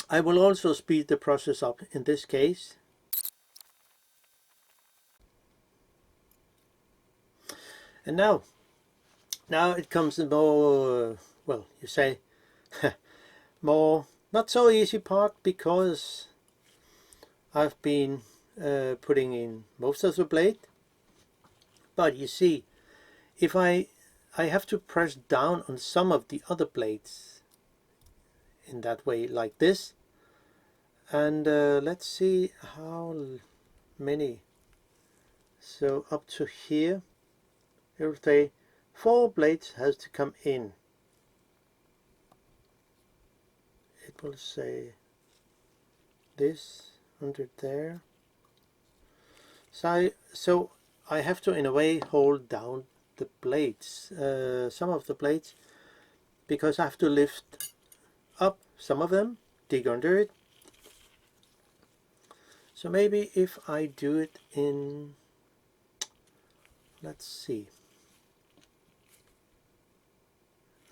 I will also speed the process up in this case. And now it comes the more, well, you say, more not so easy part, because I've been putting in most of the blade. But you see, if I have to press down on some of the other blades in that way, like this. And let's see how many. So up to here, it will say 4 blades has to come in. It will say this under there. So I have to, in a way, hold down the blades, some of the blades, because I have to lift up some of them, dig under it. So maybe if I do it in, let's see,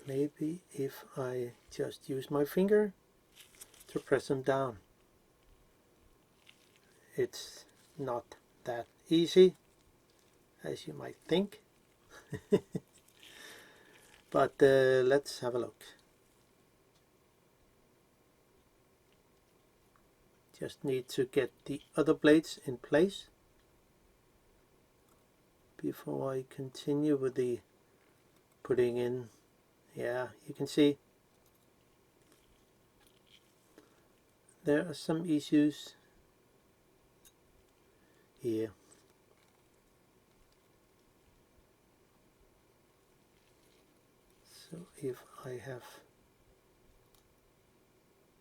maybe if I just use my finger to press them down. It's not that easy as you might think. But let's have a look. Just need to get the other blades in place before I continue with the putting in. Yeah, you can see there are some issues here. So if I have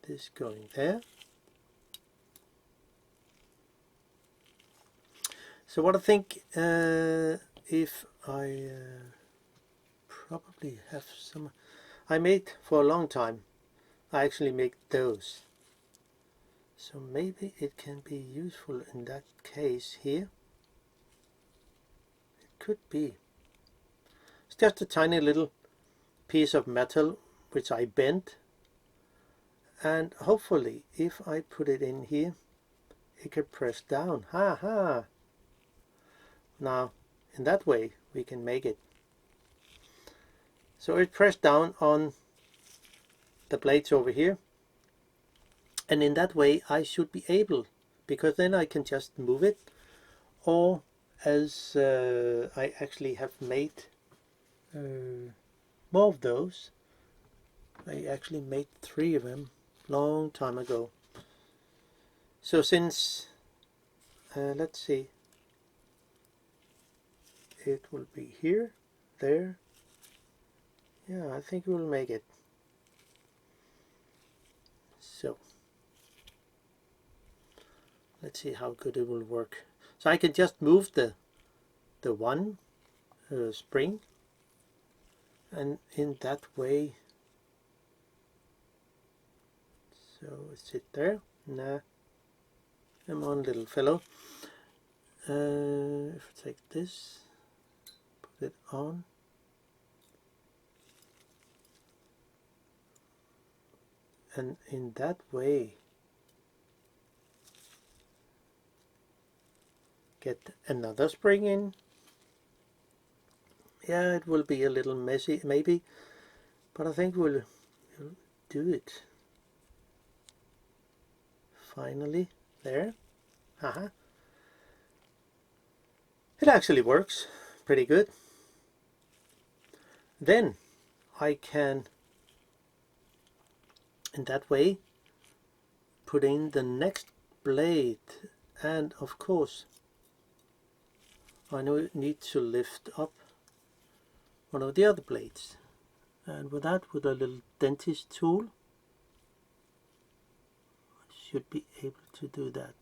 this going there. So what I think, if I probably have some, I made for a long time, I actually make those. So maybe it can be useful in that case here. It could be. It's just a tiny little piece of metal which I bent, and hopefully if I put it in here, it can press down. Ha ha! Now in that way we can make it. So it pressed down on the blades over here, and in that way I should be able, because then I can just move it, or as I actually have made more of those. I actually made 3 of them long time ago. So since let's see, it will be here, there. Yeah, I think we'll make it. So let's see how good it will work. So I can just move the one spring, and in that way. So sit there. Nah, come on, little fellow. If I take this, put it on. And in that way get another spring in. Yeah, it will be a little messy maybe, but I think we'll do it. Finally, there. Haha. It actually works pretty good. Then I can, in that way, put in the next blade, and of course I need to lift up one of the other blades, and with that, with a little dentist tool, I should be able to do that.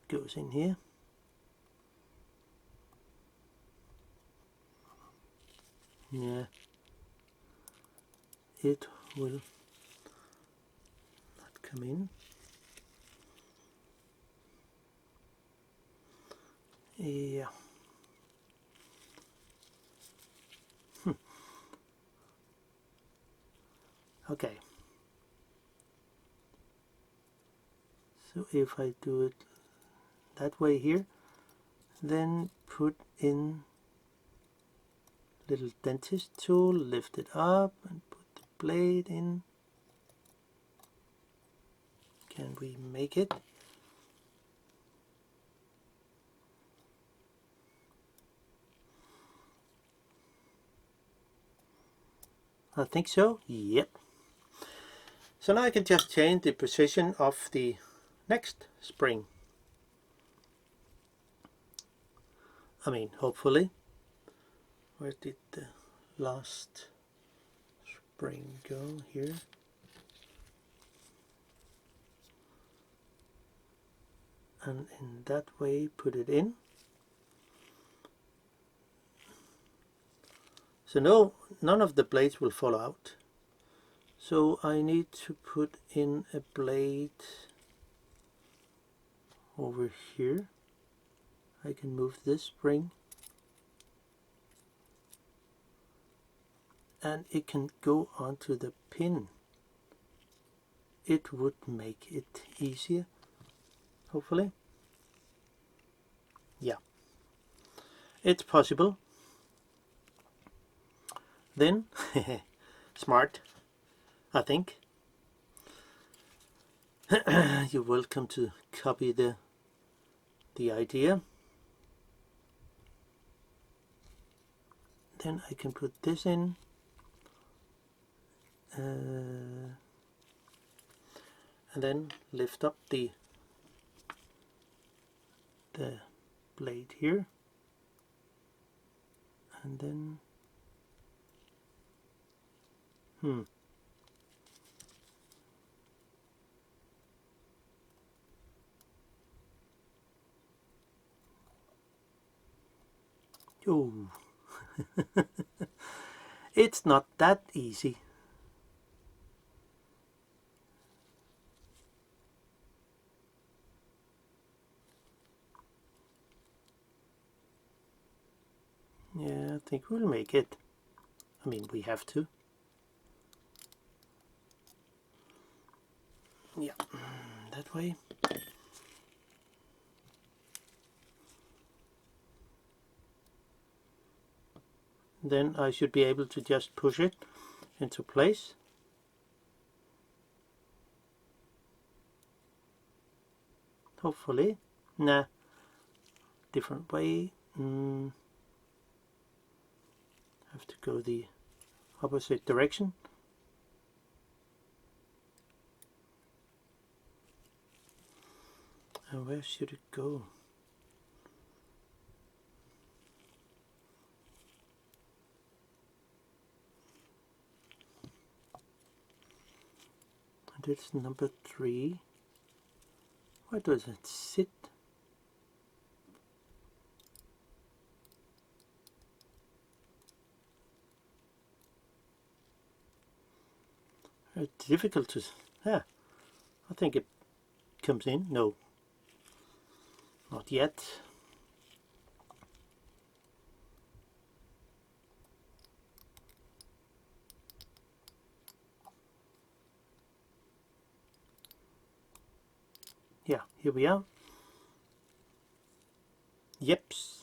Goes in here. Yeah, it will not come in. Yeah. Okay. So if I do it that way here, then put in little dentist tool, lift it up and put the blade in. Can we make it? I think so. Yep. So now I can just change the position of the next spring. I mean, hopefully. Where did the last spring go? Here. And in that way put it in. So no, none of the blades will fall out. So I need to put in a blade over here. I can move this spring and it can go onto the pin. It would make it easier, hopefully. Yeah, it's possible. Then, smart, I think. You're welcome to copy the idea. Then I can put this in. And then lift up the blade here. And then oh, it's not that easy. Yeah, I think we'll make it. I mean, we have to. Yeah, that way. Then I should be able to just push it into place. Hopefully. Nah, different way. Have to go the opposite direction. And where should it go? That's number 3. Where does it sit? It's difficult to... Yeah, I think it comes in. No, not yet. here we are. Yeps.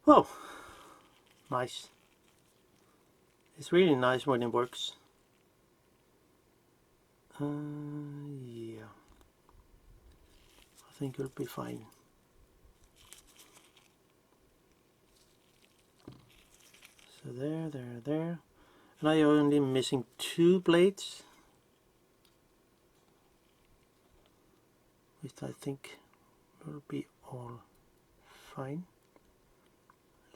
Whoa, nice. It's really nice when it works. Yeah, I think it'll be fine. So there. And I'm only missing 2 blades, which I think will be all fine.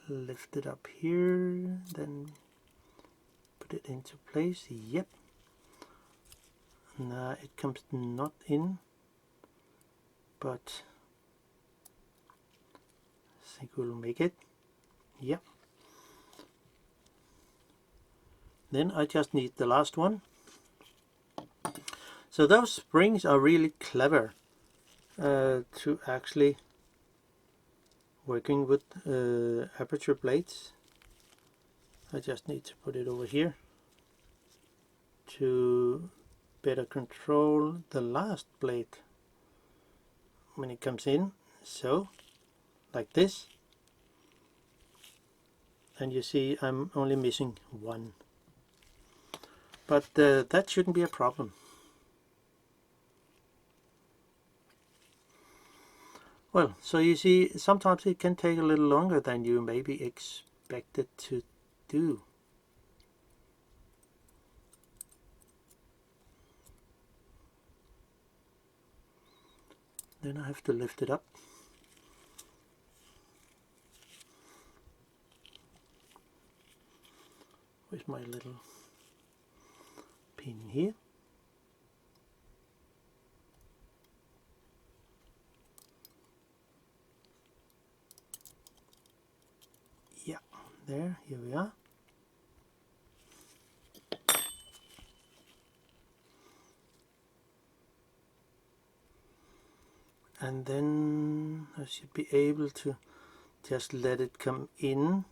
Lift it up here, then put it into place. Yep. Now it comes not in, but I think we'll make it. Yep. Then I just need the last one. So those springs are really clever to actually working with aperture blades. I just need to put it over here to better control the last blade when it comes in. So like this, and you see I'm only missing 1. But that shouldn't be a problem. Well, so you see, sometimes it can take a little longer than you maybe expected to do. Then I have to lift it up. With my little pin here. Yeah, there, here we are. And then I should be able to just let it come in.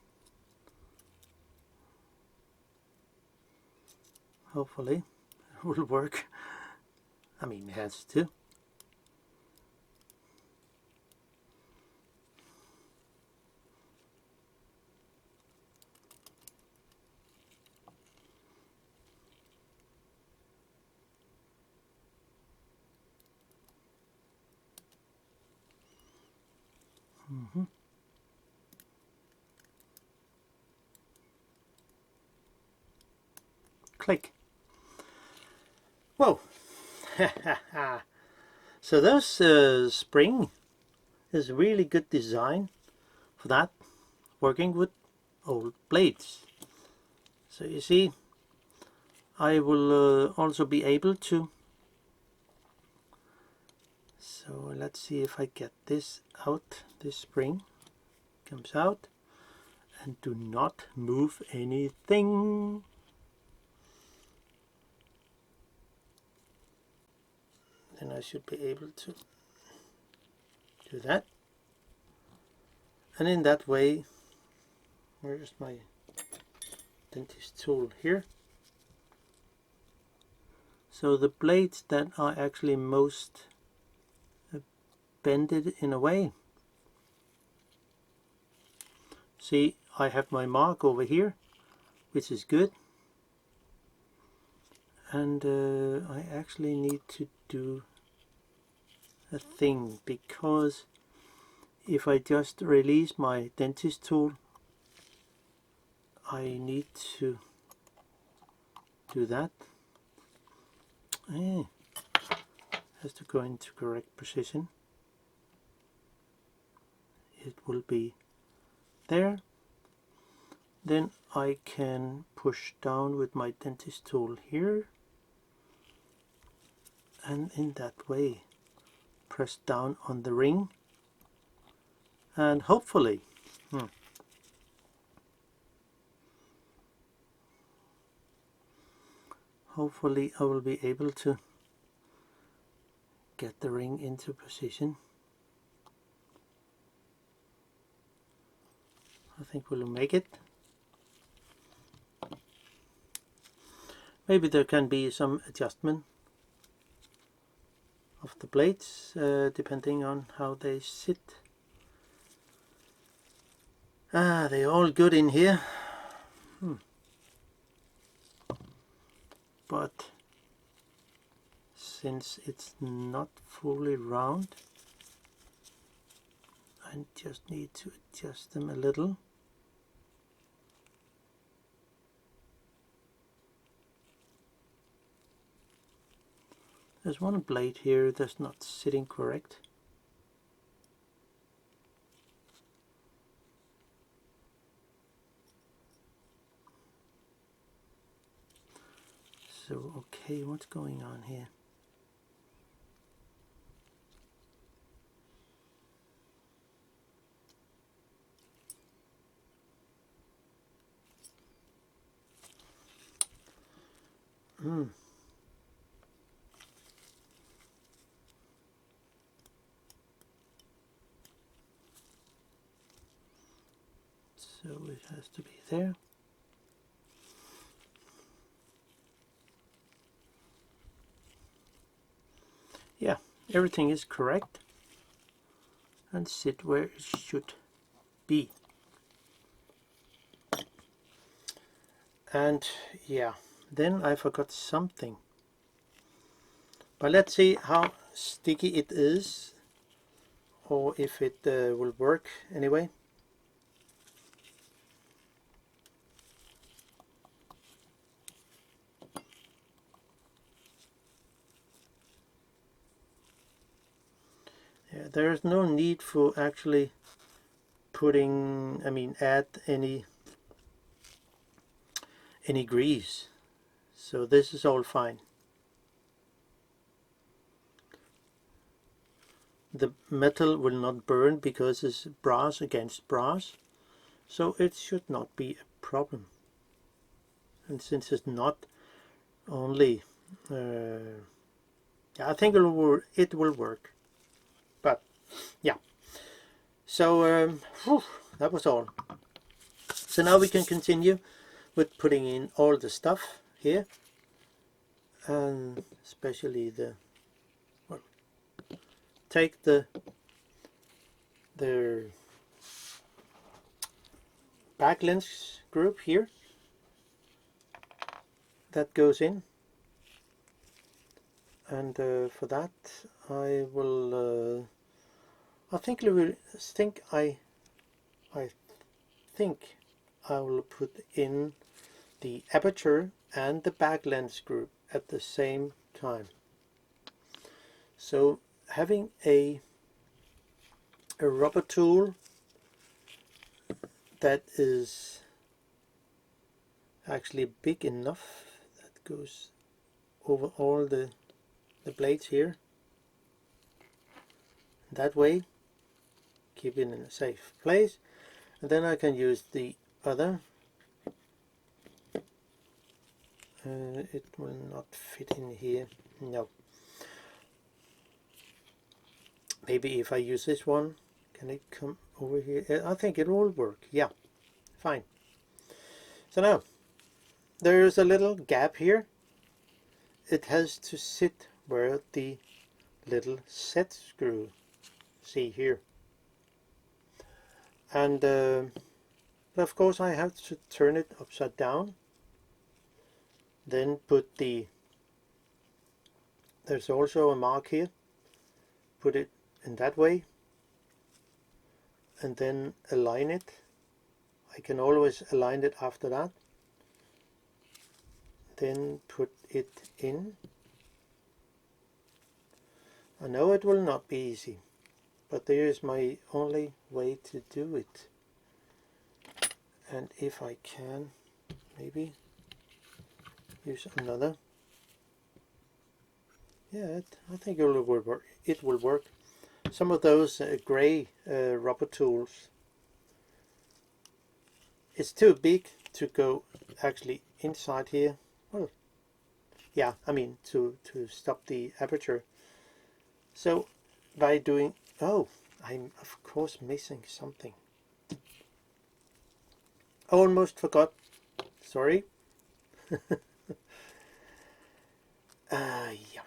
Hopefully it will work. I mean, it has to. Click. Whoa. So those spring is a really good design for that, working with old blades. So you see, I will also be able to. So let's see if I get this out. This spring comes out, and do not move anything. Then I should be able to do that. And in that way, where's my dentist tool here? So the blades that are actually most bended in a way. See, I have my mark over here, which is good. And I actually need to do a thing, because if I just release my dentist tool, I need to do that. Has to go into correct position. It will be there. Then I can push down with my dentist tool here, and in that way press down on the ring, and hopefully hopefully I will be able to get the ring into position. I think we'll make it. Maybe there can be some adjustment of the blades depending on how they sit. They're all good in here. But since it's not fully round, I just need to adjust them a little. There's one blade here that's not sitting correct. So, okay, what's going on here? So it has to be there. Yeah, everything is correct and sit where it should be. And yeah, then I forgot something. But let's see how sticky it is, or if it will work anyway. Yeah, there is no need for actually add any grease. So this is all fine. The metal will not burn because it's brass against brass, so it should not be a problem. And since it's not only, I think it will work. But yeah, so that was all. So now we can continue with putting in all the stuff here, and especially take the back lens group here that goes in, and for that I will I think I will put in the aperture and the back lens group at the same time. So having a rubber tool that is actually big enough that goes over all the blades here, that way keep it in a safe place, and then I can use the other. It will not fit in here, no. Maybe if I use this one, can it come over here? I think it will work, yeah, fine. So now there's a little gap here. It has to sit where the little set screw, see here, and of course I have to turn it upside down, then put there's also a mark here, put it in that way, and then align it. I can always align it after that, then put it in. I know it will not be easy, but there is my only way to do it. And if I can maybe use another, yeah, I think it will work. It will work. Some of those gray rubber tools, it's too big to go actually inside here. Well, yeah, I mean to stop the aperture. So by doing, oh, I'm of course missing something. Almost forgot, sorry. Yeah.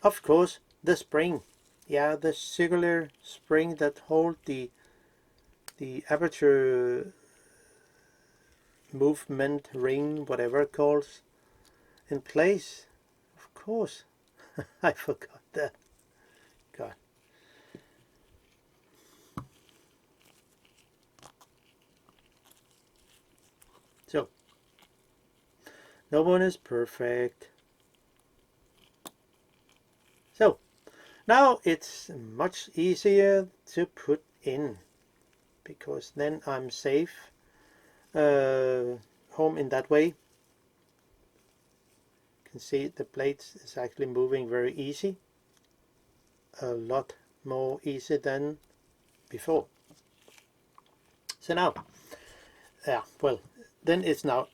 Of course the spring. Yeah, the circular spring that hold the aperture movement ring, whatever it calls, in place. Of course. I forgot that. God. So, no one is perfect. So, now it's much easier to put in, because then I'm safe home in that way. You can see the plates is actually moving very easy, a lot more easy than before. So now, yeah, well, then it's not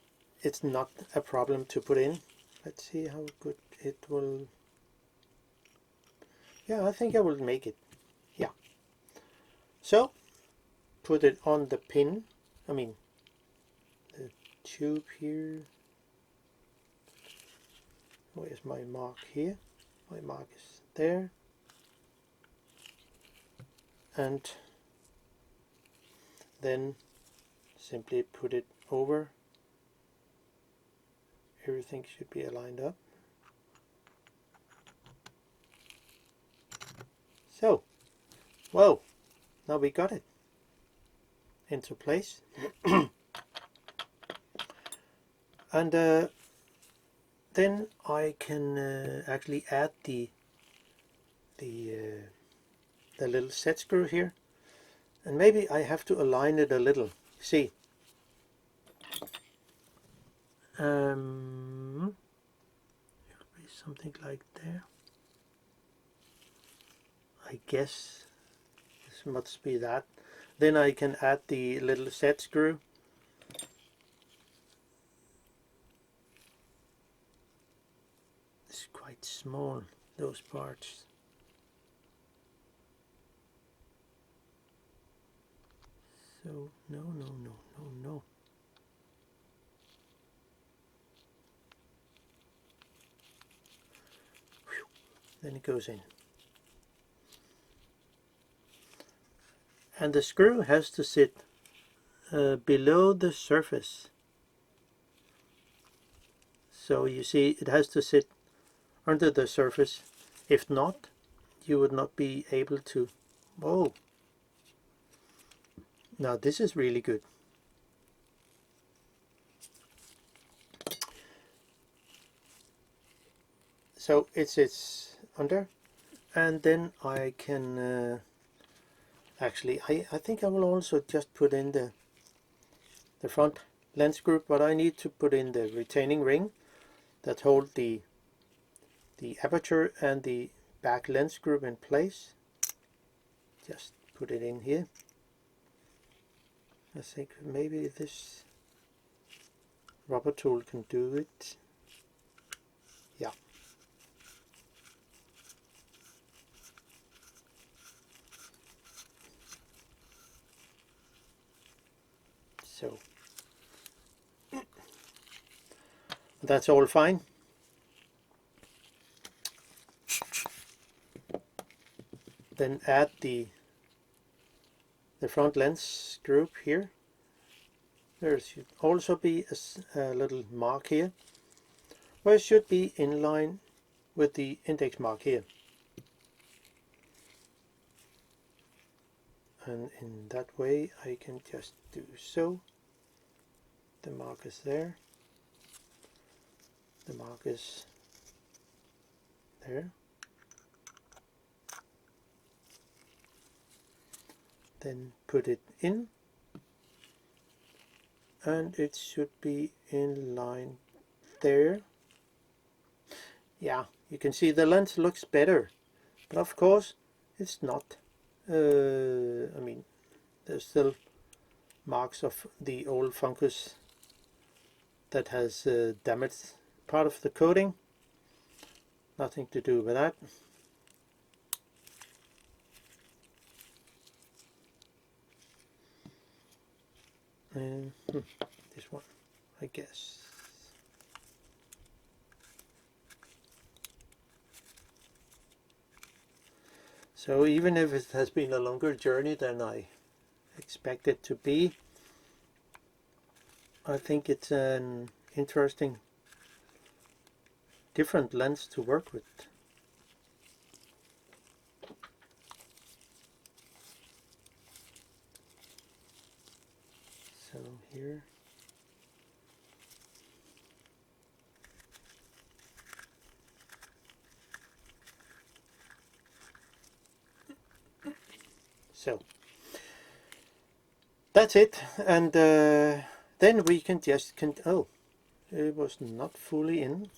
a problem to put in. Let's see how good it will. Yeah, I think I will make it. Yeah. So, put it on the pin. I mean, the tube here. Where's my mark here? My mark is there. And then simply put it over. Everything should be aligned up. So, whoa, now we got it into place. And then I can actually add the little set screw here, and maybe I have to align it a little. See, it'll be something like there. I guess this must be that. Then I can add the little set screw. It's quite small, those parts. So no. Whew. Then it goes in. And the screw has to sit below the surface. So you see, it has to sit under the surface. If not, you would not be able to. Whoa! Now this is really good. So it sits under, and then I can actually, I think I will also just put in the front lens group, but I need to put in the retaining ring that hold the aperture and the back lens group in place. Just put it in here. I think maybe this rubber tool can do it. Yeah. So that's all fine. Then add the front lens group here. There should also be a little mark here, where it should be in line with the index mark here. And in that way I can just do so. The mark is there. The mark is there. Then put it in, and it should be in line there. Yeah, you can see the lens looks better, but of course it's not. I mean, there's still marks of the old fungus that has damaged part of the coating. Nothing to do with that. This one, I guess. So even if it has been a longer journey than I expect it to be, I think it's an interesting different lens to work with. So here, so that's it, and then we can just oh, it was not fully in.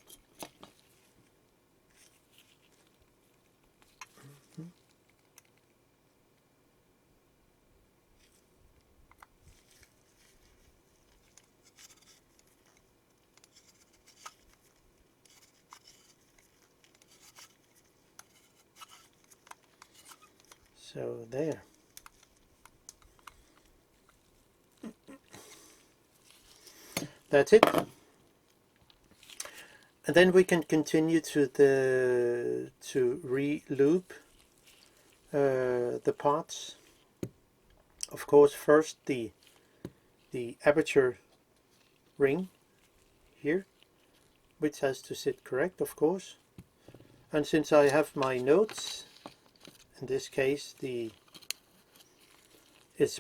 So there. That's it. And then we can continue to re-loop the parts. Of course, first the aperture ring here, which has to sit correct, of course. And since I have my notes, in this case it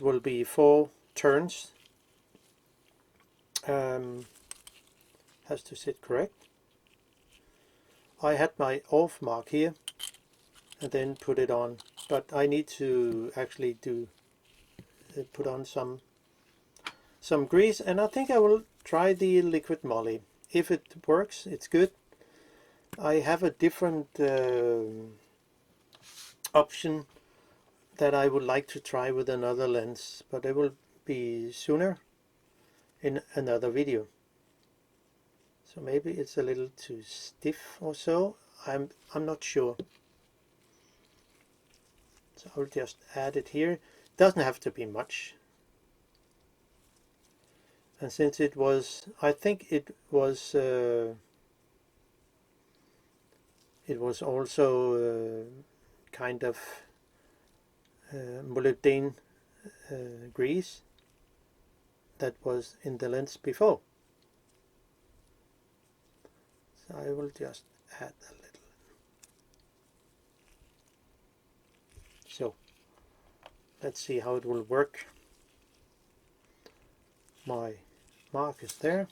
will be 4 turns, has to sit correct. I had my off mark here and then put it on, but I need to actually put on some grease, and I think I will try the liquid moly. If it works, it's good. I have a different option that I would like to try with another lens, but it will be sooner in another video. So maybe it's a little too stiff or so. I'm not sure. So I'll just add it here. Doesn't have to be much. And since it was, I think it was also kind of molybdenum grease that was in the lens before. So I will just add a little. So let's see how it will work. My mark is there.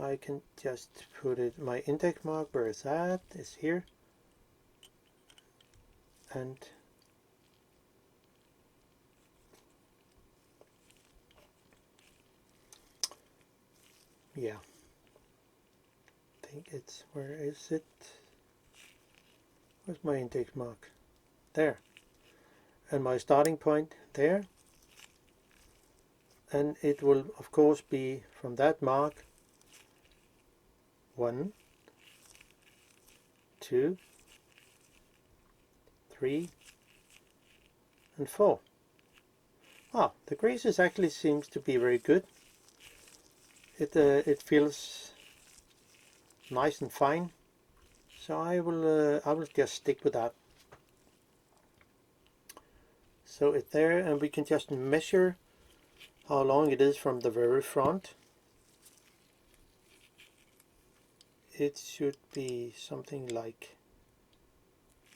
I can just put it, my index mark, where it's at, is here. And yeah, I think it's, where is it? Where's my index mark? There. And my starting point there. And it will of course be from that mark 1, 2, 3, and 4. Ah, the grease actually seems to be very good. It feels nice and fine. So I will just stick with that. So it's there, and we can just measure how long it is from the very front. It should be something like,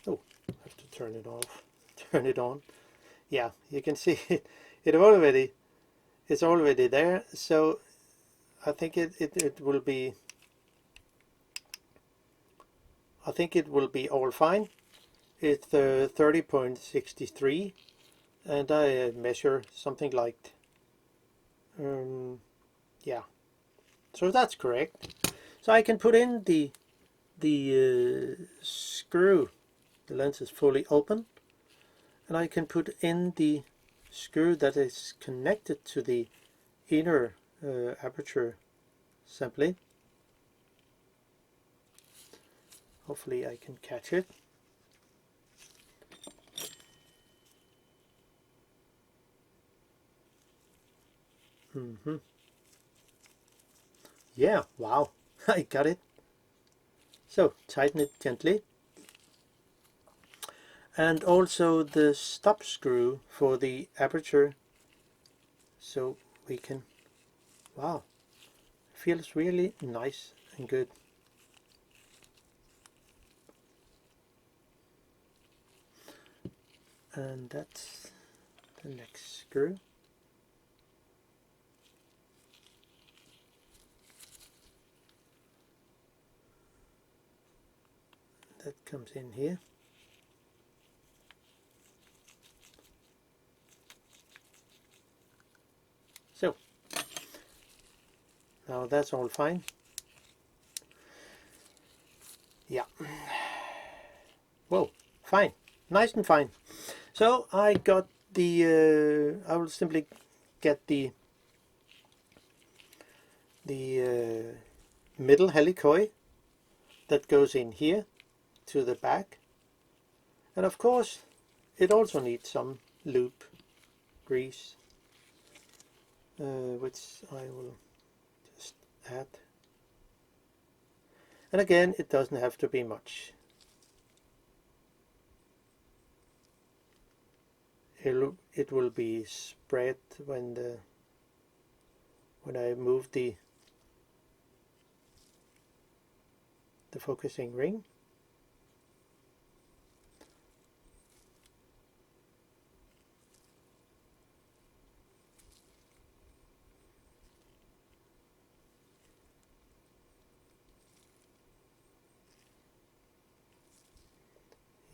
oh, I have to turn it off, turn it on. Yeah, you can see it's already there. So I think it will be, I think it will be all fine. It's 30.63, and I measure something like, yeah, so that's correct. So I can put in the screw. The lens is fully open, and I can put in the screw that is connected to the inner aperture assembly. Hopefully I can catch it. Yeah, wow, I got it. So tighten it gently. and also the stop screw for the aperture, so we can, wow, feels really nice and good. And that's the next screw. That comes in here. So now that's all fine. Yeah. Whoa, fine, nice and fine. So I got the, I will simply get the middle helicoid that goes in here to the back, and of course it also needs some lube grease, which I will just add. And again, it doesn't have to be much. It will be spread when I move the focusing ring.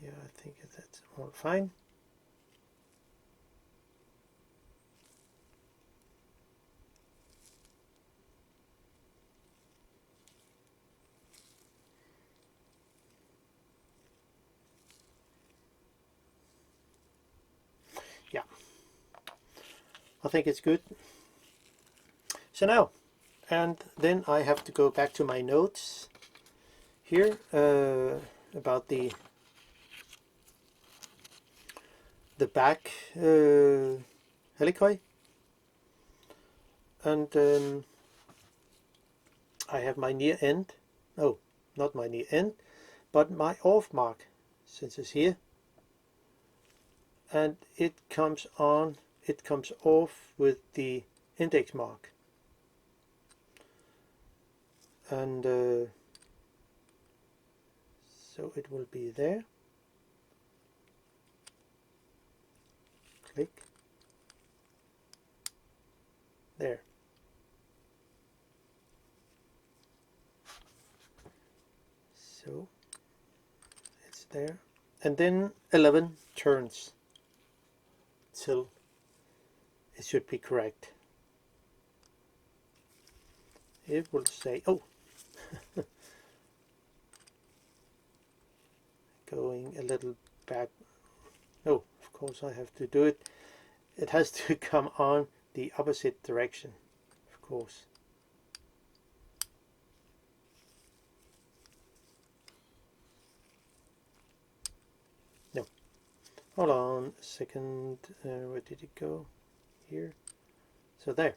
Yeah, I think that's all fine. Yeah, I think it's good. So now, and then I have to go back to my notes here about the back helicoid, and I have my near end, no, not my near end, but my off mark, since it's here, and it comes on, it comes off with the index mark, and so it will be there. Click there. So it's there, and then 11 turns till it should be correct. It will say, oh, going a little back. No, of course I have to do it. It has to come on the opposite direction, of course. No, hold on a second. Where did it go? Here. So there.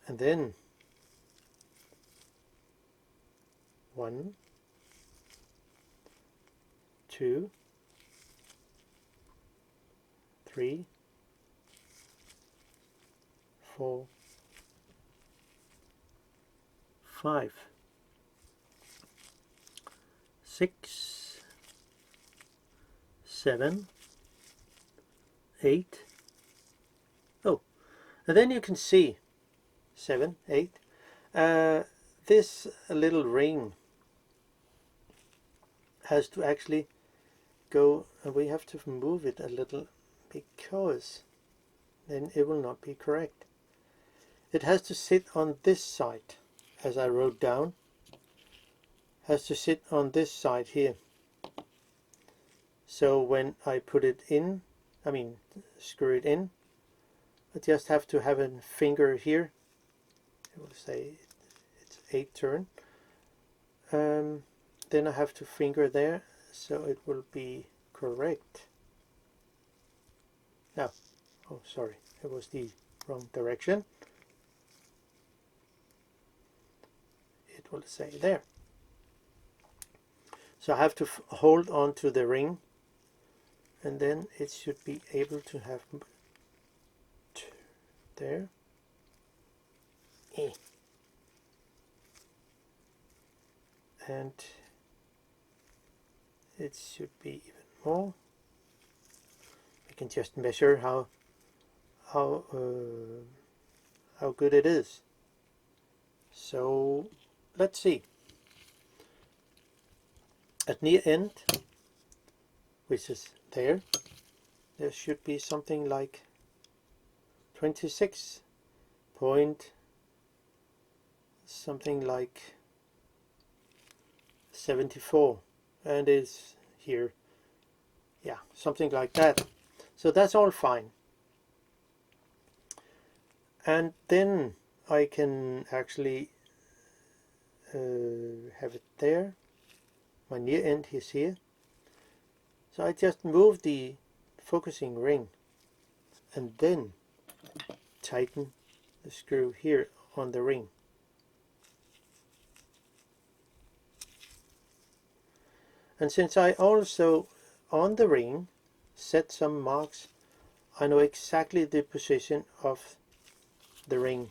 And then 1, 2, 3, 4, 5, 6, 7, 8. Oh, and then you can see 7, 8. This little ring has to actually go, and we have to move it a little because then it will not be correct. It has to sit on this side, as I wrote down, has to sit on this side here. So when I put it in, I mean screw it in, I just have to have a finger here. It will say it's 8 turn. Then I have to finger there, so it will be correct. Now, oh sorry, it was the wrong direction. It will say there. So I have to hold on to the ring, and then it should be able to have there. And it should be even more. We can just measure how good it is. So let's see. At near end, which is there should be something like 26 point something like 74, and it's here, yeah, something like that. So that's all fine. And then I can actually have it there. My near end is here. So I just move the focusing ring and then tighten the screw here on the ring. And since I also on the ring set some marks, I know exactly the position of the ring.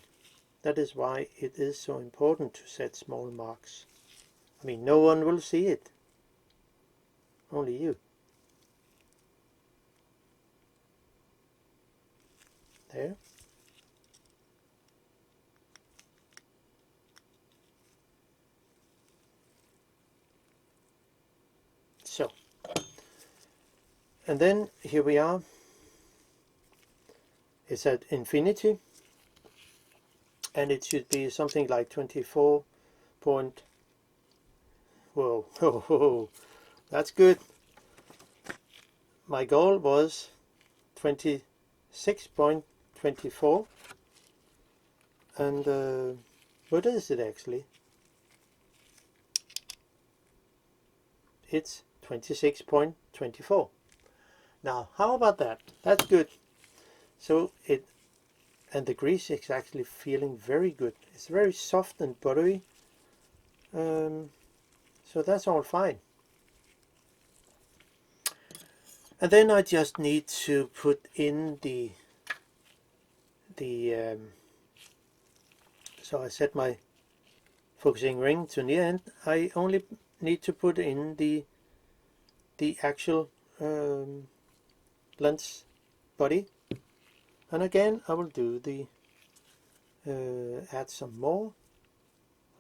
That is why it is so important to set small marks. I mean, no one will see it, only you. There. So, and then here we are. It's at infinity, and it should be something like 24 point. Whoa, whoa, whoa, that's good. My goal was 26.24, and what is it actually? It's 26.24. Now, how about that? That's good. So it, and the grease is actually feeling very good. It's very soft and buttery. So that's all fine. And then I just need to put in so I set my focusing ring to near end. I only need to put in the actual lens body, and again I will do the add some more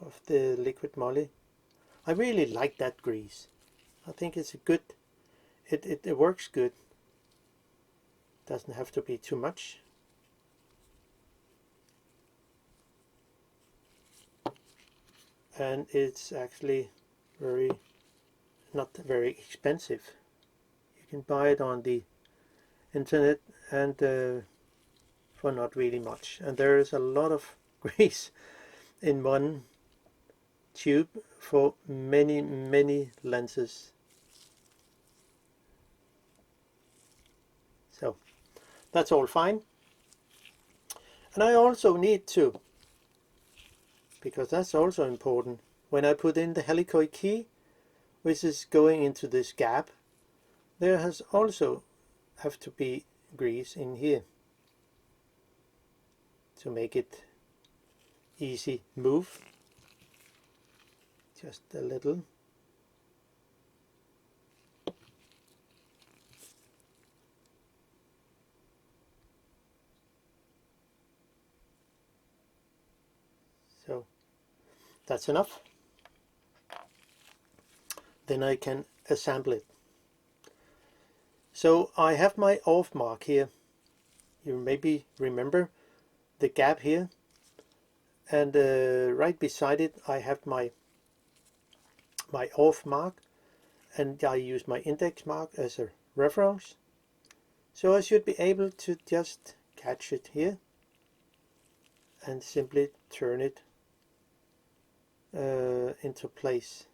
of the Liqui Moly. I really like that grease. I think it's a good, it works good. Doesn't have to be too much. And it's actually not very expensive. You can buy it on the internet and for not really much. And there is a lot of grease in one tube for many lenses. So that's all fine. And I also need to, because that's also important, when I put in the helicoid key, which is going into this gap, there has also have to be grease in here to make it easy move. Just a little. So that's enough. Then I can assemble it. So I have my off mark here. You maybe remember the gap here, and right beside it I have my off mark, and I use my index mark as a reference. So I should be able to just catch it here and simply turn it into place.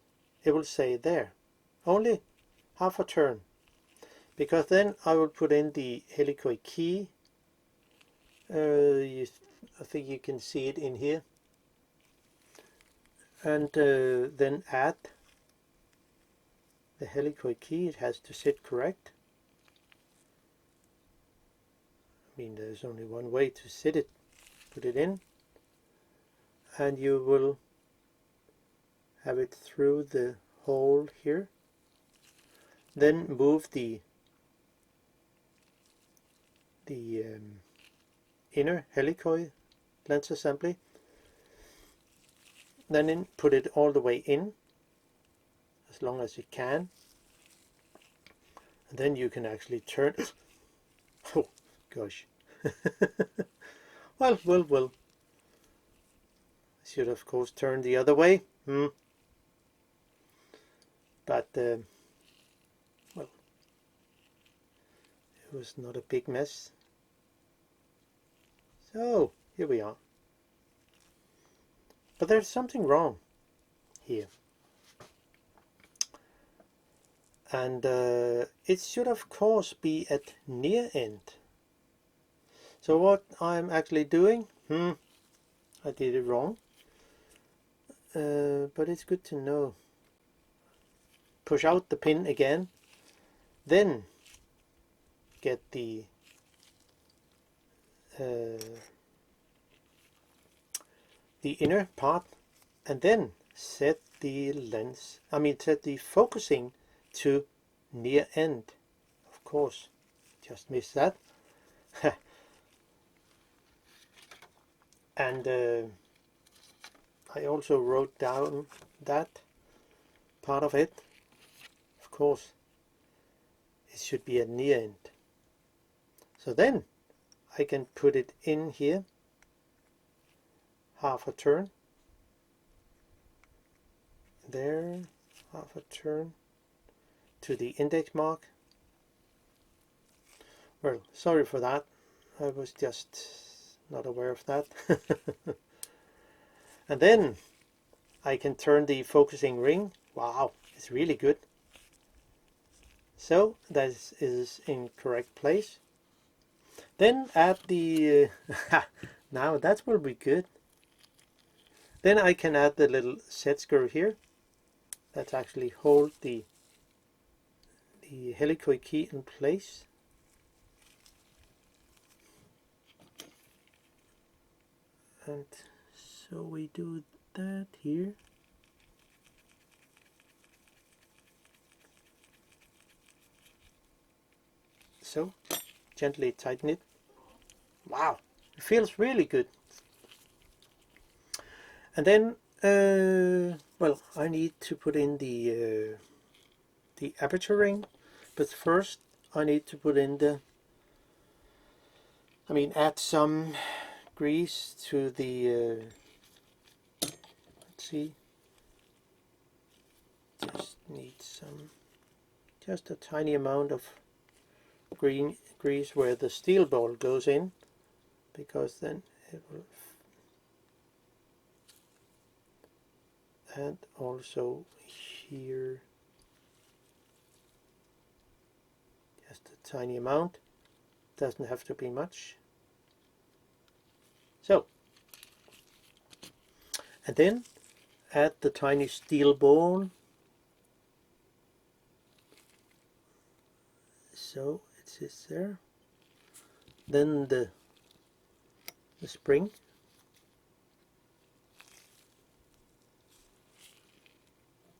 It will say there, only half a turn, because then I will put in the helicoid key. I think you can see it in here. and then add the helicoid key. It has to sit correct. I mean, there's only one way to sit it. Put it in, and you will have it through the hole here. Then move the inner helicoid lens assembly. Then put it all the way in, as long as you can. And then you can actually turn. Oh gosh. well. I should of course turn the other way. But well, it was not a big mess. So here we are. But there's something wrong here. And it should of course be at near end. So what I'm actually doing, I did it wrong. But it's good to know. Push out the pin again, then get the inner part, and then set the lens, set the focusing to near end. Of course, just missed that. And I also wrote down that part of it. Of course, it should be at near end. So then I can put it in here, half a turn, there, half a turn to the index mark. Well, sorry for that, I was just not aware of that. And then I can turn the focusing ring. Wow, it's really good. So that is in correct place. Then add the now that will be good. Then I can add the little set screw here that actually hold the helicoid key in place. And so we do that here. So gently tighten it. Wow, it feels really good. And then well, I need to put in the aperture ring, but first I need to put in the add some grease to the let's see, just need just a tiny amount of grease where the steel ball goes in, because then it will, and also here just a tiny amount, doesn't have to be much. So, and then add the tiny steel ball. So it sits there. Then the spring.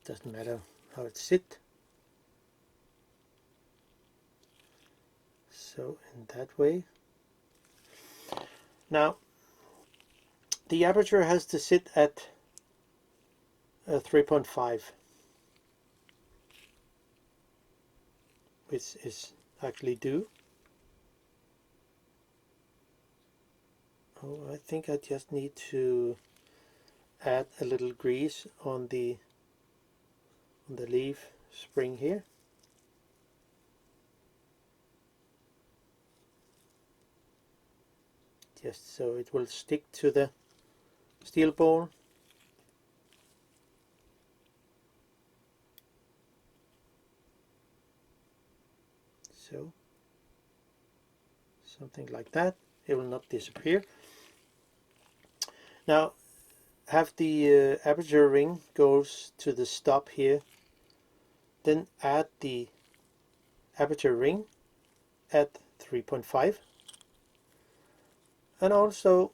Doesn't matter how it sits. So in that way. Now the aperture has to sit at 3.5, which is actually due. Oh, I think I just need to add a little grease on the leaf spring here. Just so it will stick to the steel ball. So something like that. It will not disappear. Now have the aperture ring goes to the stop here, then add the aperture ring at 3.5, and also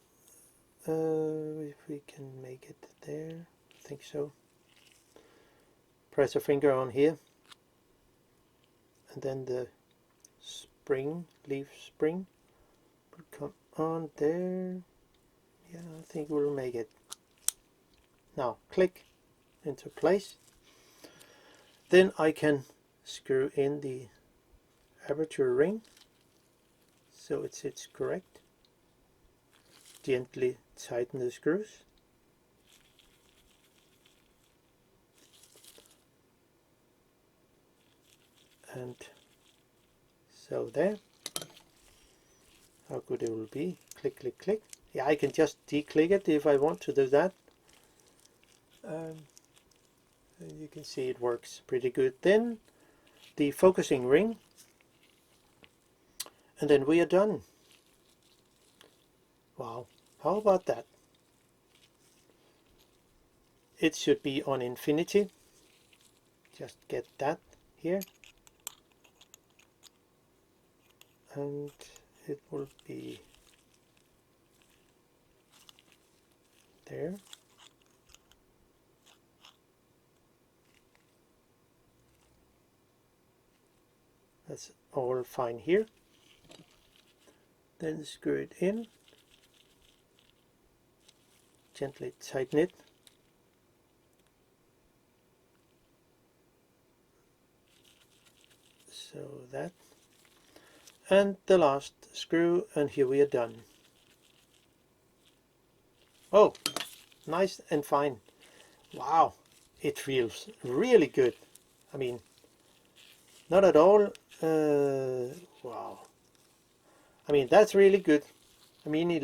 if we can make it there, I think so. Press a finger on here, and then the spring, leaf spring, will come on there. Yeah, I think we'll make it. Now click into place. Then I can screw in the aperture ring so it sits correct. Gently tighten the screws. And so there. How good it will be. Click, click, click. Yeah, I can just declick it if I want to do that. And you can see it works pretty good. Then the focusing ring, and then we are done. Wow, how about that? It should be on infinity. Just get that here, and it will be there. That's all fine here. Then screw it in, gently tighten it. So that, and the last screw, and here we are done. Oh, nice and fine. Wow, it feels really good. I mean, not at all. Wow. I mean, that's really good. I mean, he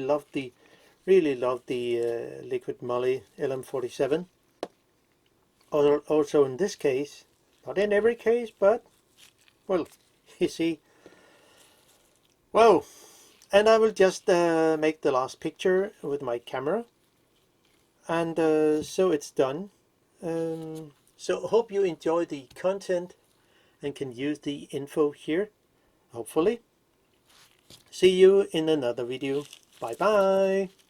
really loved the Liqui Moly LM47. Also in this case, not in every case, but, well, you see. Well, and I will just make the last picture with my camera. And so it's done. So hope you enjoy the content and can use the info here, hopefully. See you in another video. Bye bye.